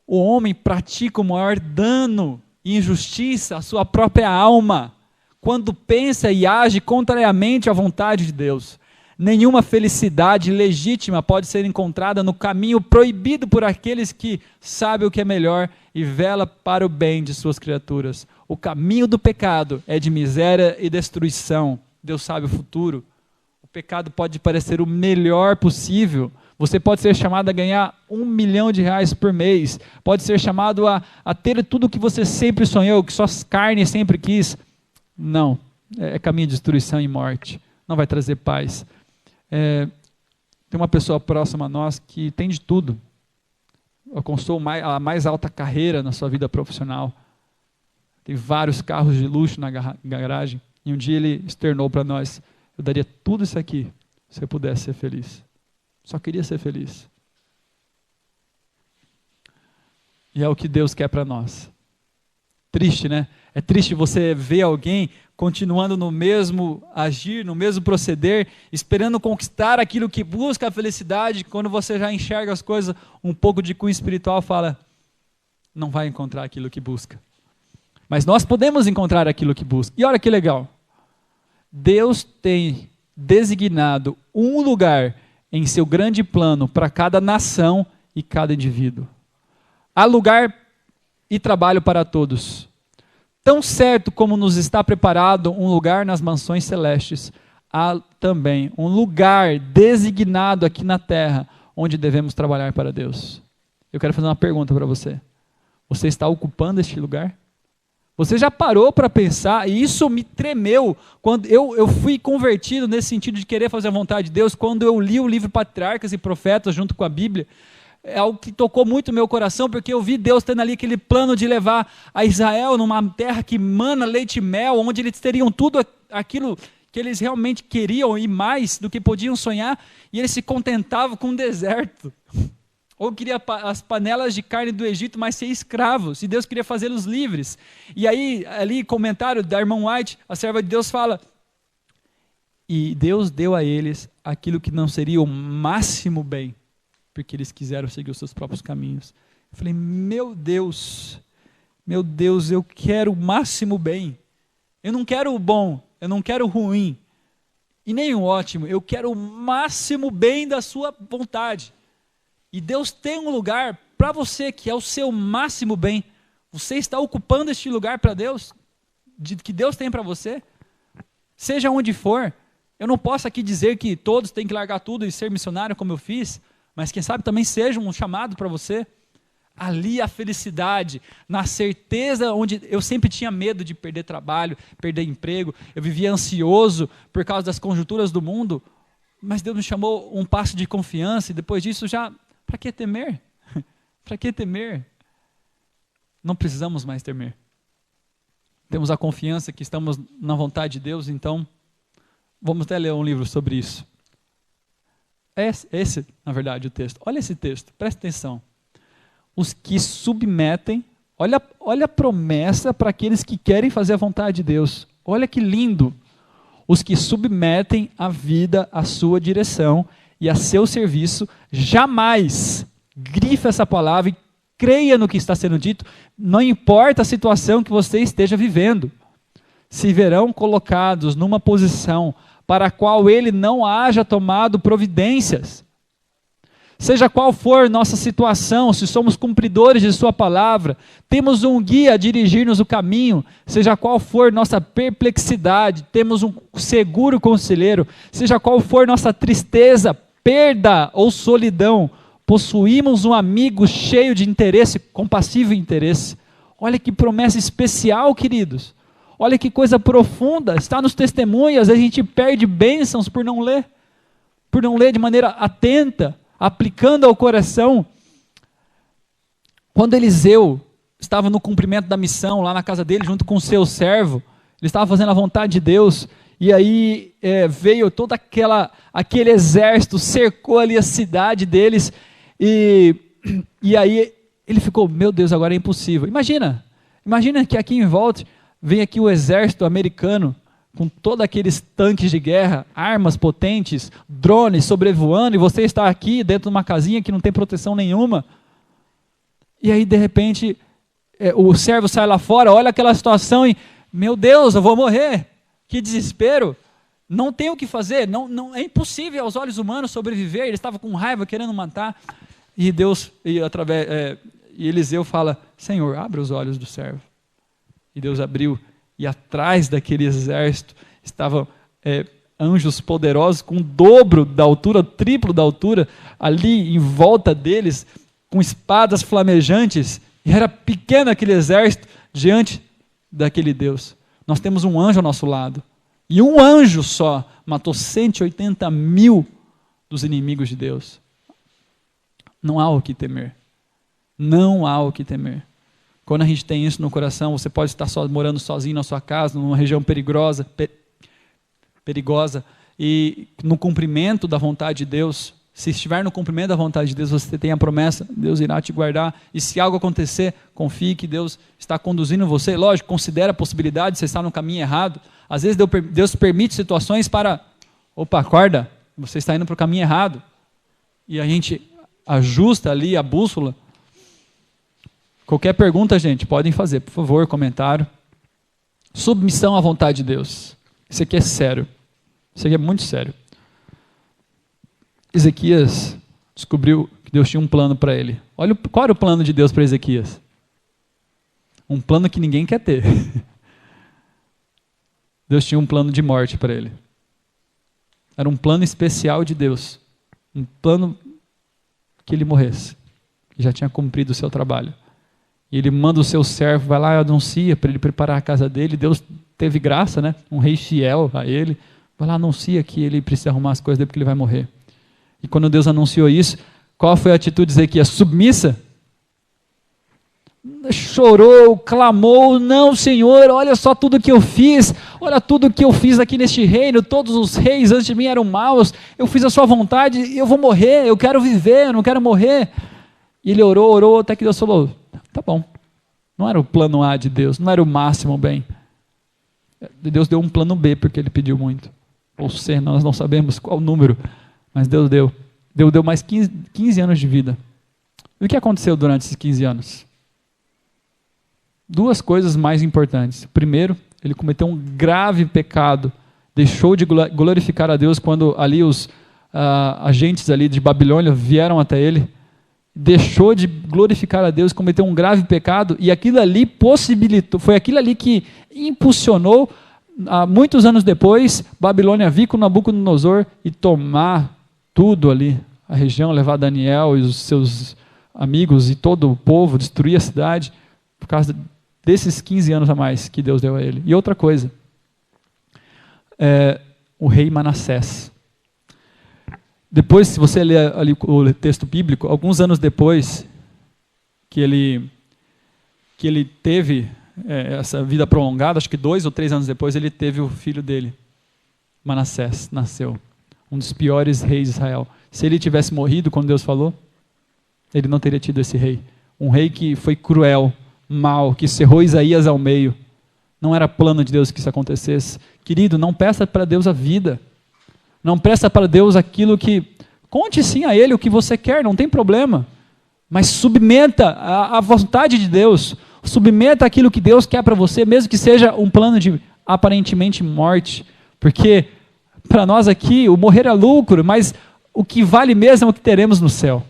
O homem pratica o maior dano e injustiça à sua própria alma quando pensa e age contrariamente à vontade de Deus. Nenhuma felicidade legítima pode ser encontrada no caminho proibido por aqueles que sabem o que é melhor e vela para o bem de suas criaturas. O caminho do pecado é de miséria e destruição. Deus sabe o futuro. O pecado pode parecer o melhor possível. Você pode ser chamado a ganhar R$1 milhão por mês. Pode ser chamado a ter tudo o que você sempre sonhou, que sua carne sempre quis. Não, é caminho de destruição e morte. Não vai trazer paz. Tem uma pessoa próxima a nós que tem de tudo. Alcançou a mais alta carreira na sua vida profissional. Tem vários carros de luxo na garagem. E um dia ele externou para nós, eu daria tudo isso aqui se eu pudesse ser feliz. Só queria ser feliz. E é o que Deus quer para nós. triste, né? É triste você ver alguém continuando no mesmo agir, no mesmo proceder, esperando conquistar aquilo que busca a felicidade, quando você já enxerga as coisas um pouco de cunho espiritual, fala, não vai encontrar aquilo que busca. Mas nós podemos encontrar aquilo que busca. E olha que legal. Deus tem designado um lugar em seu grande plano para cada nação e cada indivíduo. Há lugar e trabalho para todos. Tão certo como nos está preparado um lugar nas mansões celestes, há também um lugar designado aqui na terra, onde devemos trabalhar para Deus. Eu quero fazer uma pergunta para você. Você está ocupando este lugar? Você já parou para pensar, e isso me tremeu, quando eu fui convertido nesse sentido de querer fazer a vontade de Deus, quando eu li o livro Patriarcas e Profetas junto com a Bíblia. É algo que tocou muito o meu coração, porque eu vi Deus tendo ali aquele plano de levar a Israel numa terra que mana leite e mel, onde eles teriam tudo aquilo que eles realmente queriam e mais do que podiam sonhar, e eles se contentavam com o deserto. Ou queria as panelas de carne do Egito, mas ser escravos, e Deus queria fazê-los livres. E aí, ali, comentário da irmã White, a serva de Deus fala, e Deus deu a eles aquilo que não seria o máximo bem, porque eles quiseram seguir os seus próprios caminhos. Eu falei, meu Deus, eu quero o máximo bem. Eu não quero o bom, eu não quero o ruim, e nem o ótimo, eu quero o máximo bem da sua vontade. E Deus tem um lugar para você, que é o seu máximo bem. Você está ocupando este lugar para Deus, que Deus tem para você? Seja onde for, eu não posso aqui dizer que todos têm que largar tudo e ser missionário como eu fiz, mas quem sabe também seja um chamado para você. Ali a felicidade, na certeza, onde eu sempre tinha medo de perder trabalho, perder emprego, eu vivia ansioso por causa das conjunturas do mundo, mas Deus me chamou um passo de confiança, e depois disso já, para que temer? Para que temer? Não precisamos mais temer. Temos a confiança que estamos na vontade de Deus, então vamos até ler um livro sobre isso. Esse, na verdade, o texto. Olha esse texto, presta atenção. Os que submetem, olha a promessa para aqueles que querem fazer a vontade de Deus. Olha que lindo. Os que submetem a vida à sua direção e a seu serviço, jamais, grife essa palavra e creia no que está sendo dito, não importa a situação que você esteja vivendo, se verão colocados numa posição para a qual ele não haja tomado providências. Seja qual for nossa situação, se somos cumpridores de sua palavra, temos um guia a dirigir-nos o caminho, seja qual for nossa perplexidade, temos um seguro conselheiro, seja qual for nossa tristeza, perda ou solidão, possuímos um amigo cheio de interesse, compassivo interesse. Olha que promessa especial, queridos. Olha que coisa profunda, está nos testemunhos, a gente perde bênçãos por não ler de maneira atenta, aplicando ao coração. Quando Eliseu estava no cumprimento da missão, lá na casa dele, junto com o seu servo, ele estava fazendo a vontade de Deus, e aí veio todo aquele exército, cercou ali a cidade deles, e aí ele ficou, meu Deus, agora é impossível. Imagina que aqui em volta, vem aqui o exército americano, com todos aqueles tanques de guerra, armas potentes, drones sobrevoando, e você está aqui dentro de uma casinha que não tem proteção nenhuma. E aí, de repente, o servo sai lá fora, olha aquela situação e, meu Deus, eu vou morrer. Que desespero. Não tem o que fazer, não, é impossível aos olhos humanos sobreviver. Ele estava com raiva, querendo matar. E Deus, e Eliseu fala, Senhor, abre os olhos do servo. E Deus abriu, e atrás daquele exército estavam anjos poderosos com o dobro da altura, o triplo da altura, ali em volta deles, com espadas flamejantes, e era pequeno aquele exército diante daquele Deus. Nós temos um anjo ao nosso lado, e um anjo só matou 180 mil dos inimigos de Deus. Não há o que temer. Não há o que temer. Quando a gente tem isso no coração, você pode estar morando sozinho na sua casa, numa região perigosa, e no cumprimento da vontade de Deus, Se estiver no cumprimento da vontade de Deus, você tem a promessa, Deus irá te guardar. E se algo acontecer, confie que Deus está conduzindo você. Lógico, considere a possibilidade de você estar no caminho errado. Às vezes Deus permite situações para... Opa, acorda, você está indo para o caminho errado. E a gente ajusta ali a bússola. Qualquer pergunta, gente, podem fazer, por favor, comentário. Submissão à vontade de Deus. Isso aqui é sério. Isso aqui é muito sério. Ezequias descobriu que Deus tinha um plano para ele. Olha qual era o plano de Deus para Ezequias. Um plano que ninguém quer ter. Deus tinha um plano de morte para ele. Era um plano especial de Deus. Um plano que ele morresse. Que já tinha cumprido o seu trabalho. E ele manda o seu servo, vai lá e anuncia para ele preparar a casa dele. Deus teve graça, né? Um rei fiel a ele. Vai lá, anuncia que ele precisa arrumar as coisas dele porque ele vai morrer. E quando Deus anunciou isso, qual foi a atitude de Ezequias? Submissa? Chorou, clamou, não, Senhor, olha só tudo que eu fiz, olha tudo que eu fiz aqui neste reino, todos os reis antes de mim eram maus, eu fiz a sua vontade, eu vou morrer, eu quero viver, eu não quero morrer. E ele orou, até que Deus falou, tá bom, não era o plano A de Deus, não era o máximo bem. Deus deu um plano B, porque ele pediu muito. Ou C, nós não sabemos qual o número, mas Deus deu. Deus deu mais 15 anos de vida. E o que aconteceu durante esses 15 anos? Duas coisas mais importantes. Primeiro, ele cometeu um grave pecado, deixou de glorificar a Deus quando ali os agentes ali de Babilônia vieram até ele, deixou de glorificar a Deus, cometeu um grave pecado, e aquilo ali possibilitou, foi aquilo ali que impulsionou, muitos anos depois, Babilônia vir com Nabucodonosor e tomar tudo ali, a região, levar Daniel e os seus amigos e todo o povo, destruir a cidade, por causa desses 15 anos a mais que Deus deu a ele. E outra coisa, o rei Manassés. Depois, se você ler ali o texto bíblico, alguns anos depois que ele teve essa vida prolongada, acho que 2 ou 3 anos depois, ele teve o filho dele, Manassés, nasceu. Um dos piores reis de Israel. Se ele tivesse morrido, quando Deus falou, ele não teria tido esse rei. Um rei que foi cruel, mau, que cerrou Isaías ao meio. Não era plano de Deus que isso acontecesse. Querido, não peça para Deus a vida. Não peça para Deus aquilo que... Conte sim a Ele o que você quer, não tem problema. Mas submeta à vontade de Deus. Submeta aquilo que Deus quer para você, mesmo que seja um plano de aparentemente morte. Porque para nós aqui, o morrer é lucro, mas o que vale mesmo é o que teremos no céu.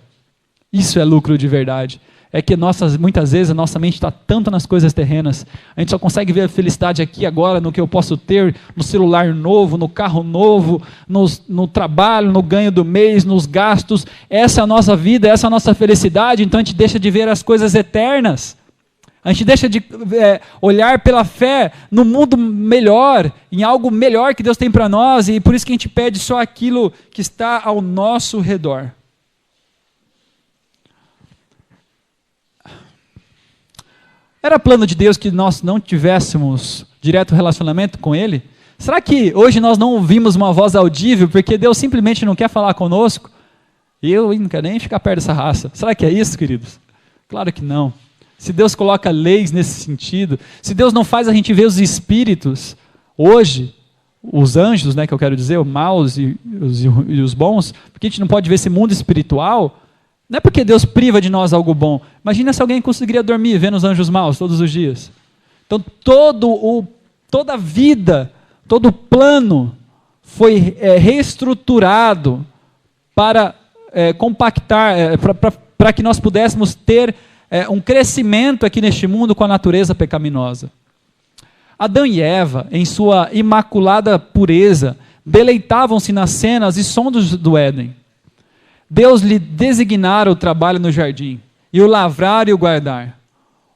Isso é lucro de verdade. É que muitas vezes a nossa mente está tanto nas coisas terrenas, a gente só consegue ver a felicidade aqui agora, no que eu posso ter, no celular novo, no carro novo, no trabalho, no ganho do mês, nos gastos. Essa é a nossa vida, essa é a nossa felicidade, então a gente deixa de ver as coisas eternas. A gente deixa de olhar pela fé no mundo melhor, em algo melhor que Deus tem para nós, e por isso que a gente pede só aquilo que está ao nosso redor. Era plano de Deus que nós não tivéssemos direto relacionamento com Ele? Será que hoje nós não ouvimos uma voz audível porque Deus simplesmente não quer falar conosco? Eu não quero nem ficar perto dessa raça. Será que é isso, queridos? Claro que não. Se Deus coloca leis nesse sentido, se Deus não faz a gente ver os espíritos, hoje, os anjos, né, que eu quero dizer, os maus e os bons, porque a gente não pode ver esse mundo espiritual, não é porque Deus priva de nós algo bom. Imagina se alguém conseguiria dormir vendo os anjos maus todos os dias. Então toda a vida, todo o plano foi reestruturado para compactar, para que nós pudéssemos ter um crescimento aqui neste mundo com a natureza pecaminosa. Adão e Eva, em sua imaculada pureza, deleitavam-se nas cenas e sons do Éden. Deus lhe designara o trabalho no jardim, e o lavrar e o guardar.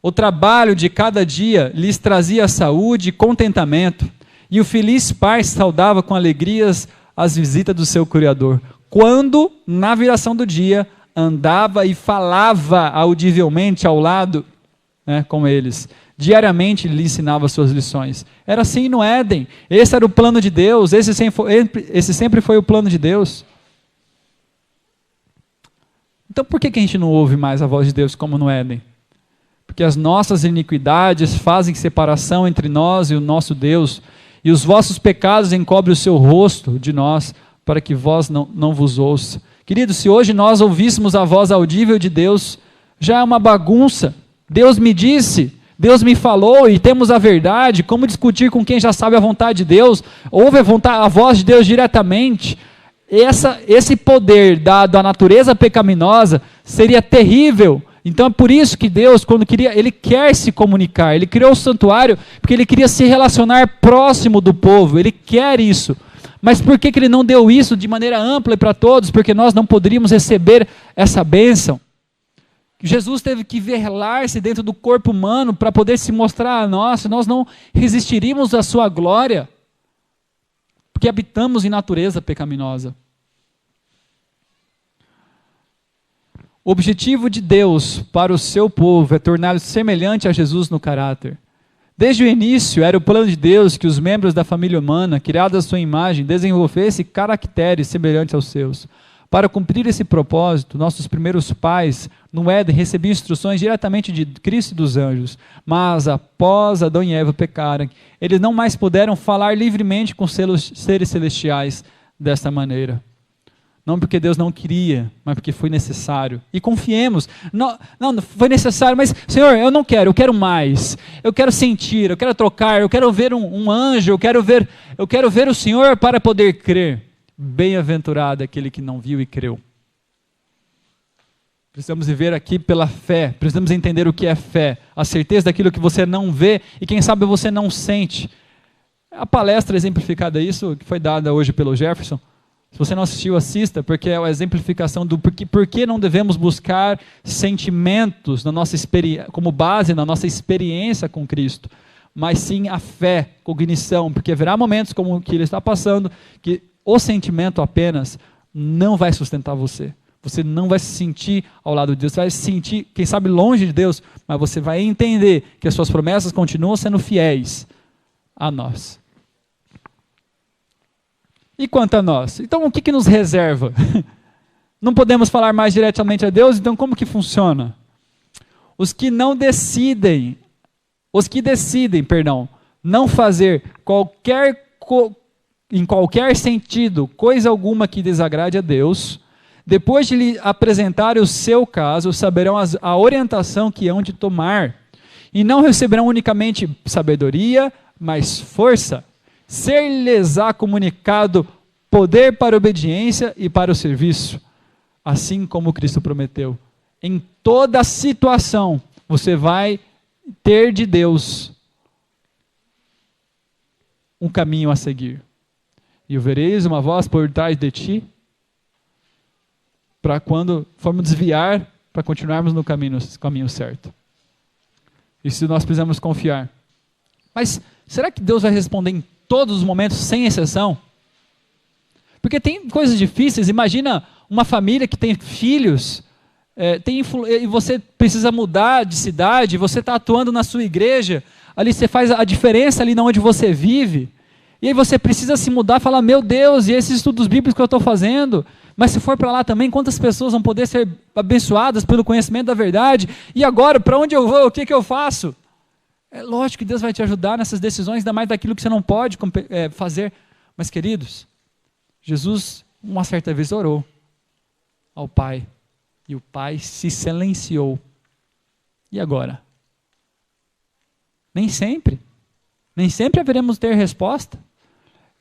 O trabalho de cada dia lhes trazia saúde e contentamento, e o feliz pai saudava com alegrias as visitas do seu Criador, quando, na viração do dia, andava e falava audivelmente ao lado, com eles. Diariamente lhe ensinava suas lições. Era assim no Éden. Esse era o plano de Deus, esse sempre foi o plano de Deus. Então por que a gente não ouve mais a voz de Deus como no Éden? Porque as nossas iniquidades fazem separação entre nós e o nosso Deus, e os vossos pecados encobrem o seu rosto de nós, para que vós não vos ouça. Queridos, se hoje nós ouvíssemos a voz audível de Deus, já é uma bagunça. Deus me disse, Deus me falou e temos a verdade. Como discutir com quem já sabe a vontade de Deus? Ouve a voz de Deus diretamente. Esse poder dado à natureza pecaminosa seria terrível. Então é por isso que Deus, quando queria, Ele quer se comunicar. Ele criou o santuário porque Ele queria se relacionar próximo do povo. Ele quer isso. Mas por que Ele não deu isso de maneira ampla para todos? Porque nós não poderíamos receber essa bênção. Jesus teve que velar-se dentro do corpo humano para poder se mostrar a nós, nós não resistiríamos à sua glória, porque habitamos em natureza pecaminosa. O objetivo de Deus para o seu povo é torná-lo semelhante a Jesus no caráter. Desde o início, era o plano de Deus que os membros da família humana, criados à sua imagem, desenvolvessem caracteres semelhantes aos seus. Para cumprir esse propósito, nossos primeiros pais, no Éden, recebiam instruções diretamente de Cristo e dos anjos. Mas, após Adão e Eva pecarem, eles não mais puderam falar livremente com seres celestiais desta maneira. Não porque Deus não queria, mas porque foi necessário. E confiemos. Não foi necessário, mas, Senhor, eu quero mais. Eu quero sentir, eu quero trocar, eu quero ver um anjo, eu quero ver o Senhor para poder crer. Bem-aventurado aquele que não viu e creu. Precisamos viver aqui pela fé, precisamos entender o que é fé, a certeza daquilo que você não vê e quem sabe você não sente. A palestra exemplificada isso, que foi dada hoje pelo Jefferson, se você não assistiu, assista, porque é a exemplificação do por que não devemos buscar sentimentos na nossa como base na nossa experiência com Cristo, mas sim a fé, cognição, porque haverá momentos como o que ele está passando, que o sentimento apenas não vai sustentar você. Você não vai se sentir ao lado de Deus, você vai se sentir, quem sabe, longe de Deus, mas você vai entender que as suas promessas continuam sendo fiéis a nós. E quanto a nós? Então o que nos reserva? Não podemos falar mais diretamente a Deus, então como que funciona? Os que decidem não fazer em qualquer sentido, coisa alguma que desagrade a Deus, depois de lhe apresentar o seu caso, saberão a orientação que hão de tomar, e não receberão unicamente sabedoria, mas força. Ser-lhes-á comunicado poder para a obediência e para o serviço, assim como Cristo prometeu. Em toda situação, você vai ter de Deus um caminho a seguir. E ouvireis uma voz por trás de ti, para quando formos desviar, para continuarmos no caminho certo. Isso nós precisamos confiar. Mas será que Deus vai responder em todos os momentos, sem exceção? Porque tem coisas difíceis. Imagina uma família que tem filhos, e você precisa mudar de cidade, você está atuando na sua igreja, ali você faz a diferença ali onde você vive, e aí você precisa se mudar e falar, meu Deus, e esses estudos bíblicos que eu estou fazendo, mas se for para lá também, quantas pessoas vão poder ser abençoadas pelo conhecimento da verdade? E agora, para onde eu vou? O que eu faço? É lógico que Deus vai te ajudar nessas decisões, ainda mais daquilo que você não pode fazer. Mas, queridos, Jesus, uma certa vez, orou ao Pai, e o Pai se silenciou. E agora? Nem sempre haveremos ter resposta.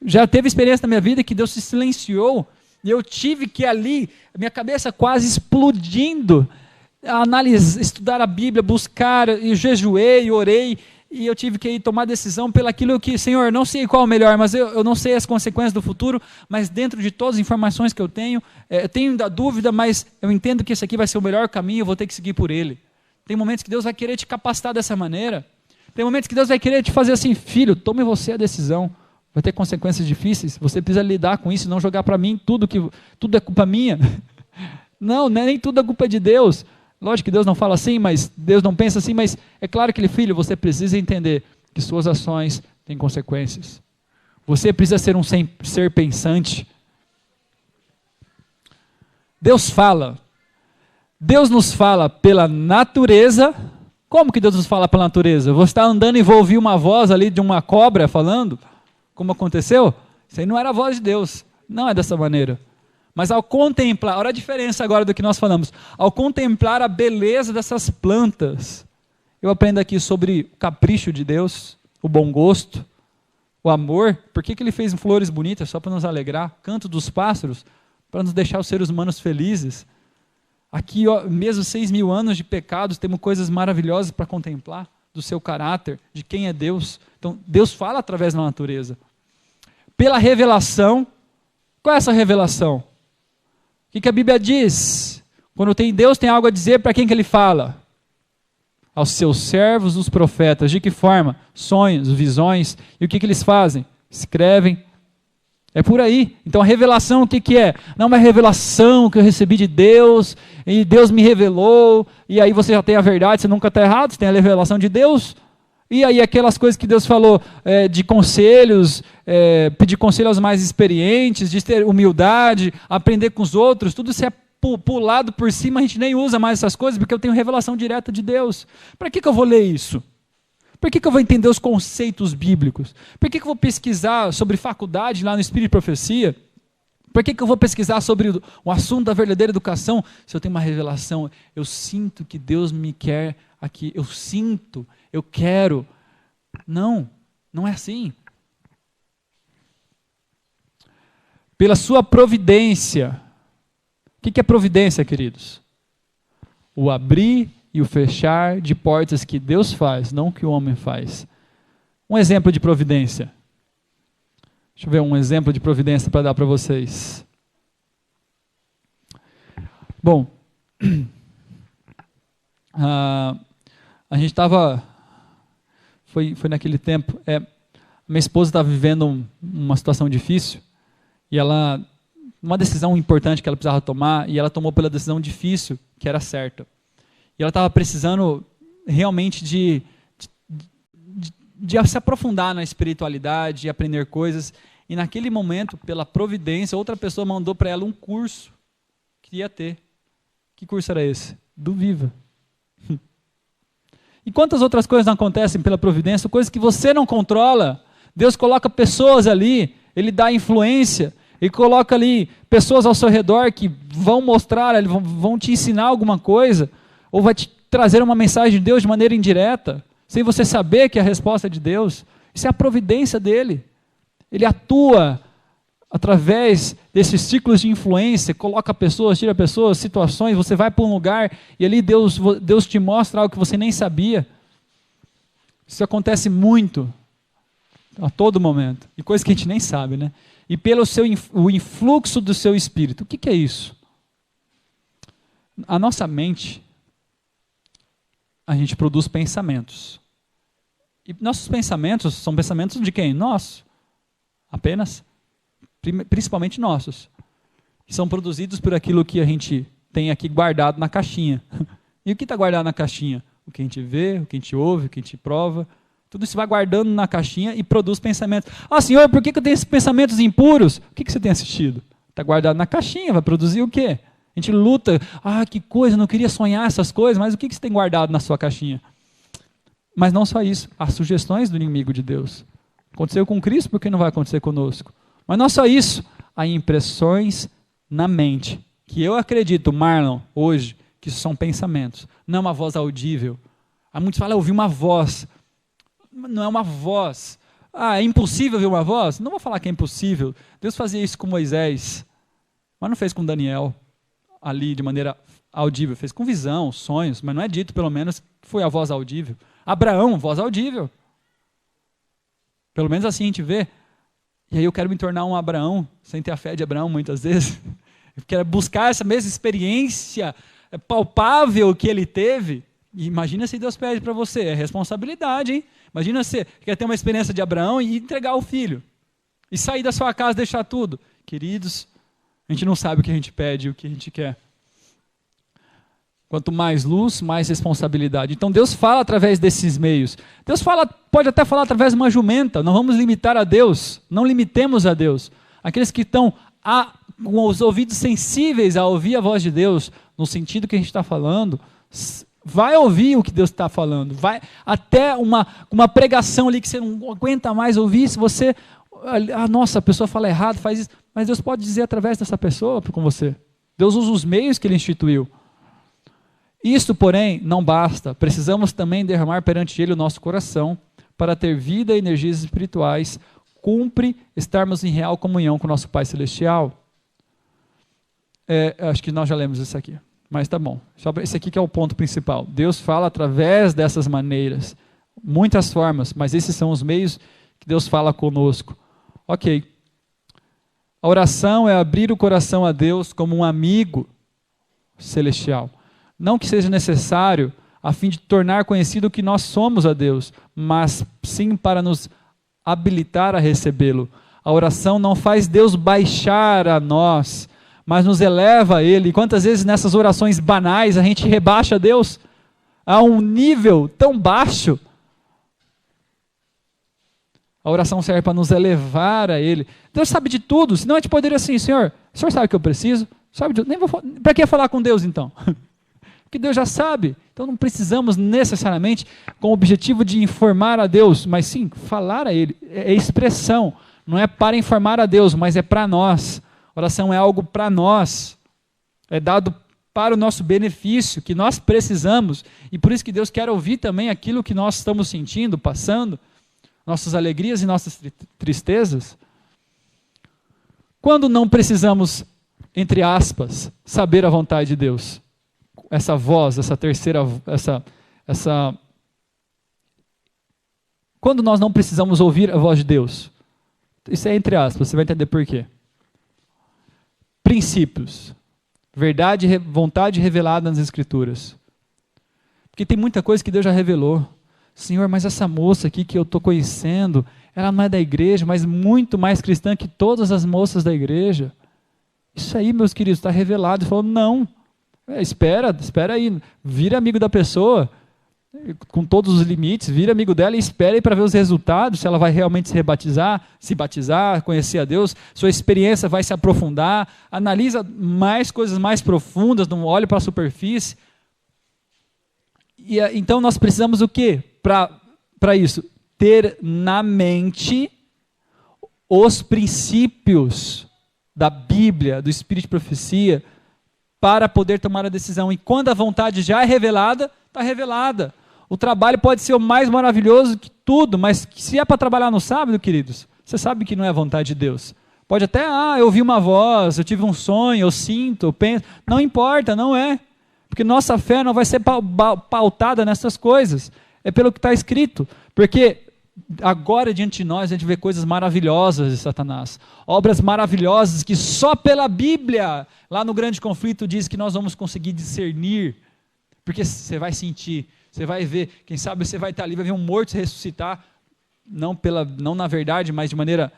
Já teve experiência na minha vida que Deus se silenciou, e eu tive que ali, minha cabeça quase explodindo, estudar a Bíblia, buscar, e jejuei, orei, e eu tive que tomar decisão pelo aquilo que, Senhor, não sei qual é o melhor, mas eu não sei as consequências do futuro, mas dentro de todas as informações que eu tenho da dúvida, mas eu entendo que esse aqui vai ser o melhor caminho, eu vou ter que seguir por ele. Tem momentos que Deus vai querer te capacitar dessa maneira, tem momentos que Deus vai querer te fazer assim, filho, tome você a decisão, vai ter consequências difíceis, você precisa lidar com isso, não jogar para mim tudo é culpa minha. Não, nem tudo é culpa de Deus. Lógico que Deus não fala assim, mas Deus não pensa assim, mas é claro que filho, você precisa entender que suas ações têm consequências. Você precisa ser um ser pensante. Deus fala, Deus nos fala pela natureza. Como que Deus nos fala pela natureza? Você está andando e vou ouvir uma voz ali de uma cobra falando? Como aconteceu? Isso aí não era a voz de Deus. Não é dessa maneira. Mas ao contemplar, olha a diferença agora do que nós falamos. Ao contemplar a beleza dessas plantas, eu aprendo aqui sobre o capricho de Deus, o bom gosto, o amor. Por que ele fez flores bonitas? Só para nos alegrar. Canto dos pássaros, para nos deixar os seres humanos felizes. Aqui, ó, mesmo 6.000 anos de pecados, temos coisas maravilhosas para contemplar, do seu caráter, de quem é Deus. Então, Deus fala através da natureza. Pela revelação, qual é essa revelação? O que a Bíblia diz? Quando tem Deus, tem algo a dizer para quem que ele fala? Aos seus servos, os profetas. De que forma? Sonhos, visões. E o que eles fazem? Escrevem. É por aí. Então a revelação o que é? Não é uma revelação que eu recebi de Deus, e Deus me revelou, e aí você já tem a verdade, você nunca está errado, você tem a revelação de Deus. E aí aquelas coisas que Deus falou de conselhos, pedir conselho aos mais experientes, de ter humildade, aprender com os outros, tudo isso é pulado por cima, a gente nem usa mais essas coisas, porque eu tenho revelação direta de Deus. Para que eu vou ler isso? Por que eu vou entender os conceitos bíblicos? Por que eu vou pesquisar sobre faculdade lá no Espírito de Profecia? Por que eu vou pesquisar sobre o assunto da verdadeira educação? Se eu tenho uma revelação, eu sinto que Deus me quer aqui, eu sinto, eu quero. Não, não é assim. Pela sua providência. O que é providência, queridos? O abrir e o fechar de portas que Deus faz, não que o homem faz. Um exemplo de providência. Deixa eu ver um exemplo de providência para dar para vocês. Bom, a gente estava, foi naquele tempo, minha esposa estava vivendo uma situação difícil, e ela, uma decisão importante que ela precisava tomar, e ela tomou pela decisão difícil, que era certa. E ela estava precisando realmente de se aprofundar na espiritualidade, de aprender coisas. E naquele momento, pela providência, outra pessoa mandou para ela um curso que ia ter. Que curso era esse? Do Viva. E quantas outras coisas não acontecem pela providência? Coisas que você não controla. Deus coloca pessoas ali, Ele dá influência, Ele coloca ali pessoas ao seu redor que vão mostrar, vão te ensinar alguma coisa, ou vai te trazer uma mensagem de Deus de maneira indireta, sem você saber que é a resposta de Deus. Isso é a providência dele. Ele atua através desses ciclos de influência, coloca pessoas, tira pessoas, situações, você vai para um lugar e ali Deus te mostra algo que você nem sabia. Isso acontece muito, a todo momento, e coisa que a gente nem sabe, né? E pelo o influxo do seu espírito. O que é isso? A nossa mente, a gente produz pensamentos. E nossos pensamentos são pensamentos de quem? Nossos. Apenas. Principalmente nossos. Que são produzidos por aquilo que a gente tem aqui guardado na caixinha. E o que está guardado na caixinha? O que a gente vê, o que a gente ouve, o que a gente prova. Tudo isso vai guardando na caixinha e produz pensamentos. Ah, Senhor, por que eu tenho esses pensamentos impuros? O que você tem assistido? Está guardado na caixinha, vai produzir o quê? A gente luta, que coisa, não queria sonhar essas coisas, mas o que você tem guardado na sua caixinha? Mas não só isso, as sugestões do inimigo de Deus. Aconteceu com Cristo, por que não vai acontecer conosco? Mas não só isso, há impressões na mente, que eu acredito, Marlon, hoje, que isso são pensamentos, não é uma voz audível. Há muitos falam, eu ouvi uma voz. Não é uma voz. É impossível ouvir uma voz? Não vou falar que é impossível. Deus fazia isso com Moisés, mas não fez com Daniel, ali de maneira audível. Fez com visão, sonhos, mas não é dito, pelo menos, que foi a voz audível. Abraão, voz audível. Pelo menos assim a gente vê. E aí eu quero me tornar um Abraão, sem ter a fé de Abraão muitas vezes. Eu quero buscar essa mesma experiência palpável que ele teve. E imagina se Deus pede para você, é responsabilidade, hein? Imagina você quer ter uma experiência de Abraão e entregar o filho. E sair da sua casa, deixar tudo. Queridos, a gente não sabe o que a gente pede e o que a gente quer. Quanto mais luz, mais responsabilidade. Então Deus fala através desses meios. Deus pode até falar através de uma jumenta. Não vamos limitar a Deus. Não limitemos a Deus. Aqueles que estão com os ouvidos sensíveis a ouvir a voz de Deus, no sentido que a gente está falando, vai ouvir o que Deus está falando, vai até uma pregação ali que você não aguenta mais ouvir, se você, nossa, a pessoa fala errado, faz isso, mas Deus pode dizer através dessa pessoa com você. Deus usa os meios que Ele instituiu. Isto, porém, não basta. Precisamos também derramar perante Ele o nosso coração para ter vida e energias espirituais. Cumpre estarmos em real comunhão com o nosso Pai Celestial. Acho que nós já lemos isso aqui, mas tá bom. Esse aqui que é o ponto principal. Deus fala através dessas maneiras, muitas formas, mas esses são os meios que Deus fala conosco. Ok. A oração é abrir o coração a Deus como um amigo celestial. Não que seja necessário a fim de tornar conhecido o que nós somos a Deus, mas sim para nos habilitar a recebê-lo. A oração não faz Deus baixar a nós, mas nos eleva a Ele. E quantas vezes nessas orações banais a gente rebaixa Deus a um nível tão baixo? A oração serve para nos elevar a Ele. Deus sabe de tudo, senão a gente poderia assim, Senhor, o Senhor sabe o que eu preciso? Para que falar com Deus então? Porque Deus já sabe. Então não precisamos necessariamente com o objetivo de informar a Deus, mas sim falar a Ele. É expressão, não é para informar a Deus, mas é para nós. Oração é algo para nós. É dado para o nosso benefício, que nós precisamos. E por isso que Deus quer ouvir também aquilo que nós estamos sentindo, passando, nossas alegrias e nossas tristezas. Quando não precisamos, entre aspas, saber a vontade de Deus? Essa voz, essa terceira, quando nós não precisamos ouvir a voz de Deus? Isso é entre aspas, você vai entender por quê. Princípios, verdade, vontade revelada nas Escrituras. Porque tem muita coisa que Deus já revelou. Senhor, mas essa moça aqui que eu estou conhecendo, ela não é da igreja, mas muito mais cristã que todas as moças da igreja. Isso aí, meus queridos, está revelado. Ele falou, não. Espera aí, vira amigo da pessoa, com todos os limites, vira amigo dela e espera aí para ver os resultados, se ela vai realmente se batizar, conhecer a Deus, sua experiência vai se aprofundar, analisa mais coisas mais profundas, não olhe para a superfície. E então nós precisamos o quê? Para isso, ter na mente os princípios da Bíblia, do Espírito de Profecia, para poder tomar a decisão. E quando a vontade já é revelada, está revelada. O trabalho pode ser o mais maravilhoso que tudo, mas se é para trabalhar no sábado, queridos, você sabe que não é a vontade de Deus. Pode até, eu ouvi uma voz, eu tive um sonho, eu sinto, eu penso. Não importa, não é. Porque nossa fé não vai ser pautada nessas coisas. É pelo que está escrito. Porque agora diante de nós a gente vê coisas maravilhosas de Satanás. Obras maravilhosas que só pela Bíblia, lá no grande conflito, diz que nós vamos conseguir discernir. Porque você vai sentir, você vai ver, quem sabe você vai estar ali, vai ver um morto ressuscitar, não na verdade, mas de maneira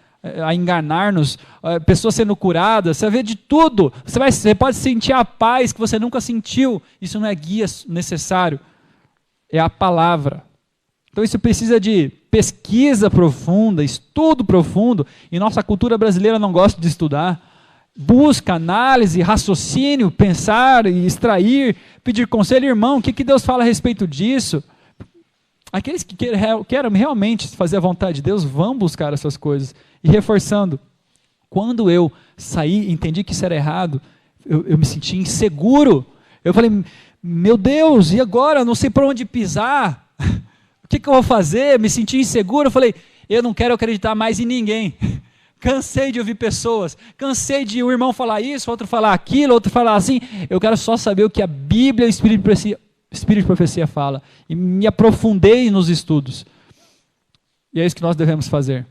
a enganar-nos, pessoas sendo curadas, você vai ver de tudo, você pode sentir a paz que você nunca sentiu. Isso não é guia necessário, é a palavra. Então isso precisa de pesquisa profunda, estudo profundo, e nossa cultura brasileira não gosta de estudar. Busca, análise, raciocínio, pensar e extrair, pedir conselho. Irmão, o que Deus fala a respeito disso? Aqueles que querem realmente fazer a vontade de Deus, vão buscar essas coisas. E reforçando, quando eu saí, entendi que isso era errado, eu me senti inseguro. Eu falei, meu Deus, e agora? Eu não sei por onde pisar. O que eu vou fazer? Me senti inseguro. Eu falei, eu não quero acreditar mais em ninguém. Cansei de ouvir pessoas, cansei de um irmão falar isso, outro falar aquilo, outro falar assim. Eu quero só saber o que a Bíblia e o Espírito de Profecia fala. E me aprofundei nos estudos. E é isso que nós devemos fazer.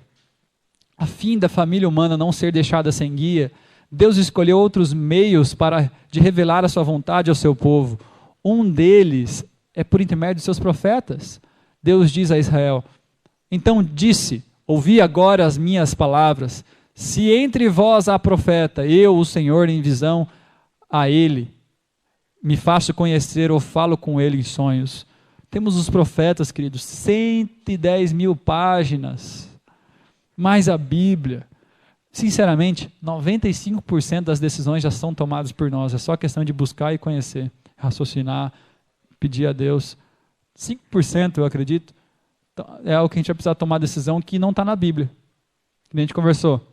A fim da família humana não ser deixada sem guia, Deus escolheu outros meios de revelar a sua vontade ao seu povo. Um deles é por intermédio de seus profetas. Deus diz a Israel, então disse, ouvi agora as minhas palavras, se entre vós há profeta, eu, o Senhor, em visão a ele, me faço conhecer ou falo com ele em sonhos. Temos os profetas, queridos, 110 mil páginas, mais a Bíblia. Sinceramente, 95% das decisões já são tomadas por nós. É só questão de buscar e conhecer, raciocinar, pedir a Deus. 5%, eu acredito, é o que a gente vai precisar tomar decisão que não está na Bíblia. Que a gente conversou.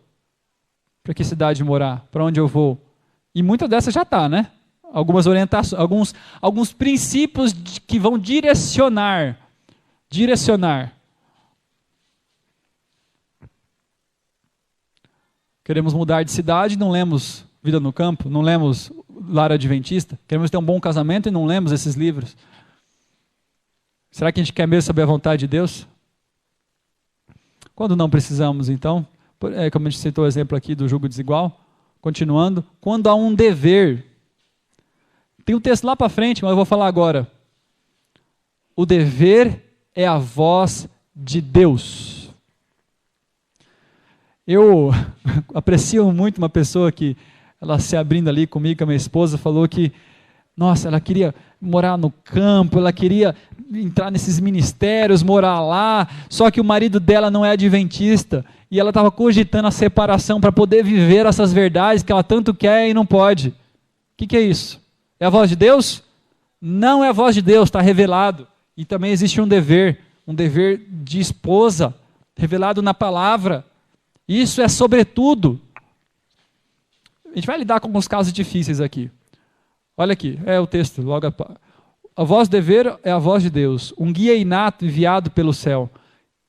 Para que cidade morar? Para onde eu vou? E muitas dessas já está, né? Algumas orientações, alguns princípios que vão direcionar. Queremos mudar de cidade, não lemos Vida no Campo, não lemos Lar Adventista. Queremos ter um bom casamento e não lemos esses livros. Será que a gente quer mesmo saber a vontade de Deus? Quando não precisamos, então, como a gente citou o exemplo aqui do julgo desigual, continuando, quando há um dever. Tem um texto lá para frente, mas eu vou falar agora. O dever é a voz de Deus. Eu aprecio muito uma pessoa que, ela se abrindo ali comigo, com a minha esposa, falou que, nossa, ela queria morar no campo, ela queria entrar nesses ministérios, morar lá, só que o marido dela não é adventista, e ela estava cogitando a separação para poder viver essas verdades que ela tanto quer e não pode. O que é isso? É a voz de Deus? Não é a voz de Deus, está revelado. E também existe um dever de esposa, revelado na palavra. Isso é sobretudo. A gente vai lidar com alguns casos difíceis aqui. Olha aqui, é o texto, logo a voz do dever é a voz de Deus, um guia inato enviado pelo céu.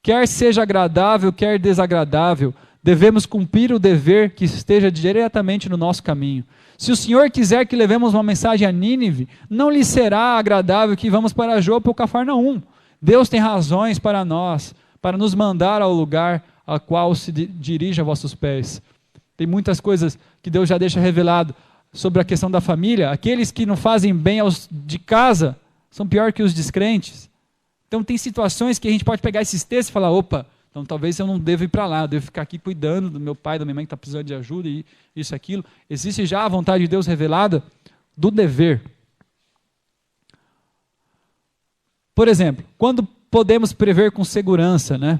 Quer seja agradável, quer desagradável, devemos cumprir o dever que esteja diretamente no nosso caminho. Se o Senhor quiser que levemos uma mensagem a Nínive, não lhe será agradável que vamos para Jope ou Cafarnaum. Deus tem razões para nós, para nos mandar ao lugar a qual se dirige a vossos pés. Tem muitas coisas que Deus já deixa revelado sobre a questão da família. Aqueles que não fazem bem aos de casa são pior que os descrentes. Então tem situações que a gente pode pegar esses textos e falar, opa, então talvez eu não devo ir para lá, eu devo ficar aqui cuidando do meu pai, da minha mãe que está precisando de ajuda e isso, aquilo. Existe já a vontade de Deus revelada do dever. Por exemplo, quando podemos prever com segurança, né?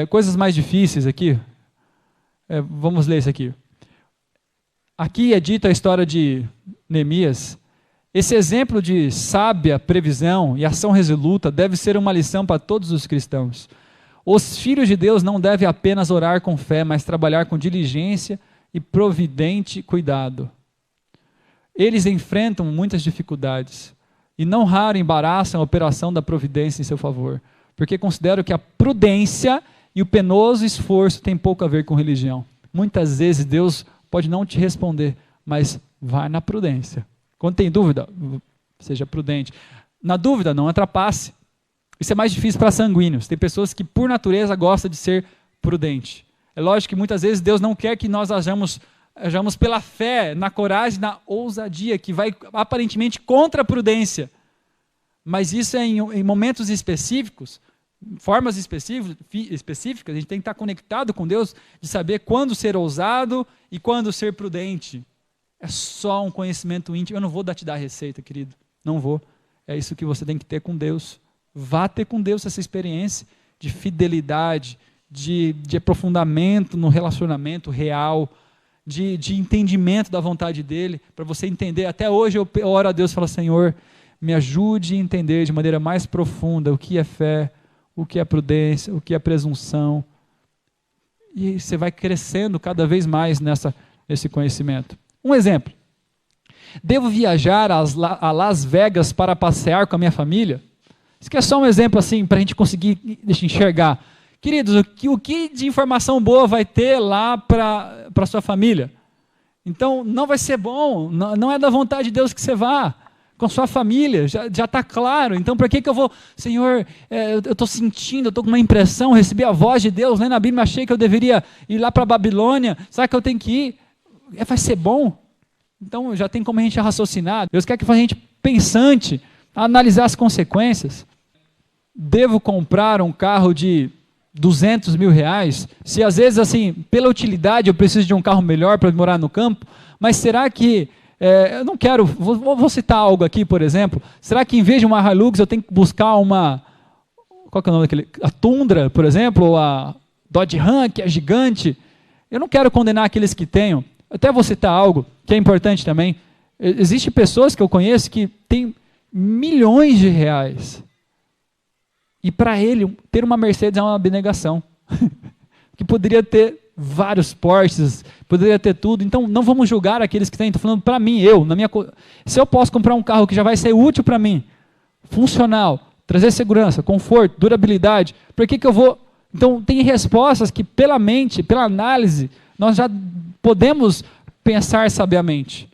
Coisas mais difíceis aqui. Vamos ler isso aqui. Aqui é dita a história de Neemias. Esse exemplo de sábia previsão e ação resoluta deve ser uma lição para todos os cristãos. Os filhos de Deus não devem apenas orar com fé, mas trabalhar com diligência e providente cuidado. Eles enfrentam muitas dificuldades e não raro embaraçam a operação da providência em seu favor, porque consideram que a prudência e o penoso esforço têm pouco a ver com religião. Muitas vezes Deus pode não te responder, mas vai na prudência. Quando tem dúvida, seja prudente. Na dúvida, não ultrapasse. Isso é mais difícil para sanguíneos. Tem pessoas que, por natureza, gostam de ser prudente. É lógico que muitas vezes Deus não quer que nós hajamos pela fé, na coragem, na ousadia, que vai aparentemente contra a prudência. Mas isso é em momentos específicos, formas específicas, a gente tem que estar conectado com Deus, de saber quando ser ousado e quando ser prudente. É só um conhecimento íntimo. Eu não vou te dar a receita, querido. Não vou. É isso que você tem que ter com Deus. Vá ter com Deus essa experiência de fidelidade, de aprofundamento no relacionamento real, de entendimento da vontade dEle, para você entender. Até hoje eu oro a Deus e falo, Senhor, me ajude a entender de maneira mais profunda o que é fé, o que é prudência, o que é presunção. E você vai crescendo cada vez mais nesse conhecimento. Um exemplo. Devo viajar a Las Vegas para passear com a minha família? Isso aqui é só um exemplo assim, para a gente conseguir enxergar. Queridos, o que de informação boa vai ter lá para a sua família? Então, não vai ser bom, não é da vontade de Deus que você vá. Com sua família, já está claro. Então, para que eu vou, Senhor, eu estou sentindo, eu estou com uma impressão, recebi a voz de Deus, né? Na Bíblia achei que eu deveria ir lá para a Babilônia, será que eu tenho que ir? Vai ser bom? Então, já tem como a gente raciocinar. Deus quer que a gente pensante, analisar as consequências. Devo comprar um carro de 200 mil reais? Se às vezes, assim, pela utilidade eu preciso de um carro melhor para morar no campo, mas será que eu não quero, vou citar algo aqui, por exemplo, será que em vez de uma Hilux eu tenho que buscar qual que é o nome daquele? A Tundra, por exemplo, ou a Dodge Ram, que é gigante? Eu não quero condenar aqueles que tenham. Até vou citar algo que é importante também. Existem pessoas que eu conheço que têm milhões de reais. E para ele, ter uma Mercedes é uma abnegação. Que poderia ter vários Porsches, poderia ter tudo. Então, não vamos julgar aqueles que têm. Estou falando para mim, se eu posso comprar um carro que já vai ser útil para mim, funcional, trazer segurança, conforto, durabilidade, por que eu vou... Então, tem respostas que pela mente, pela análise, nós já podemos pensar sabiamente.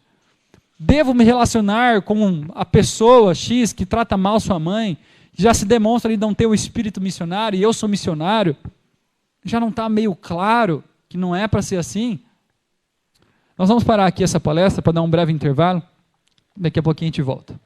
Devo me relacionar com a pessoa X que trata mal sua mãe, já se demonstra ali não ter o espírito missionário, e eu sou missionário, já não está meio claro que não é para ser assim? Nós vamos parar aqui essa palestra para dar um breve intervalo, daqui a pouquinho a gente volta.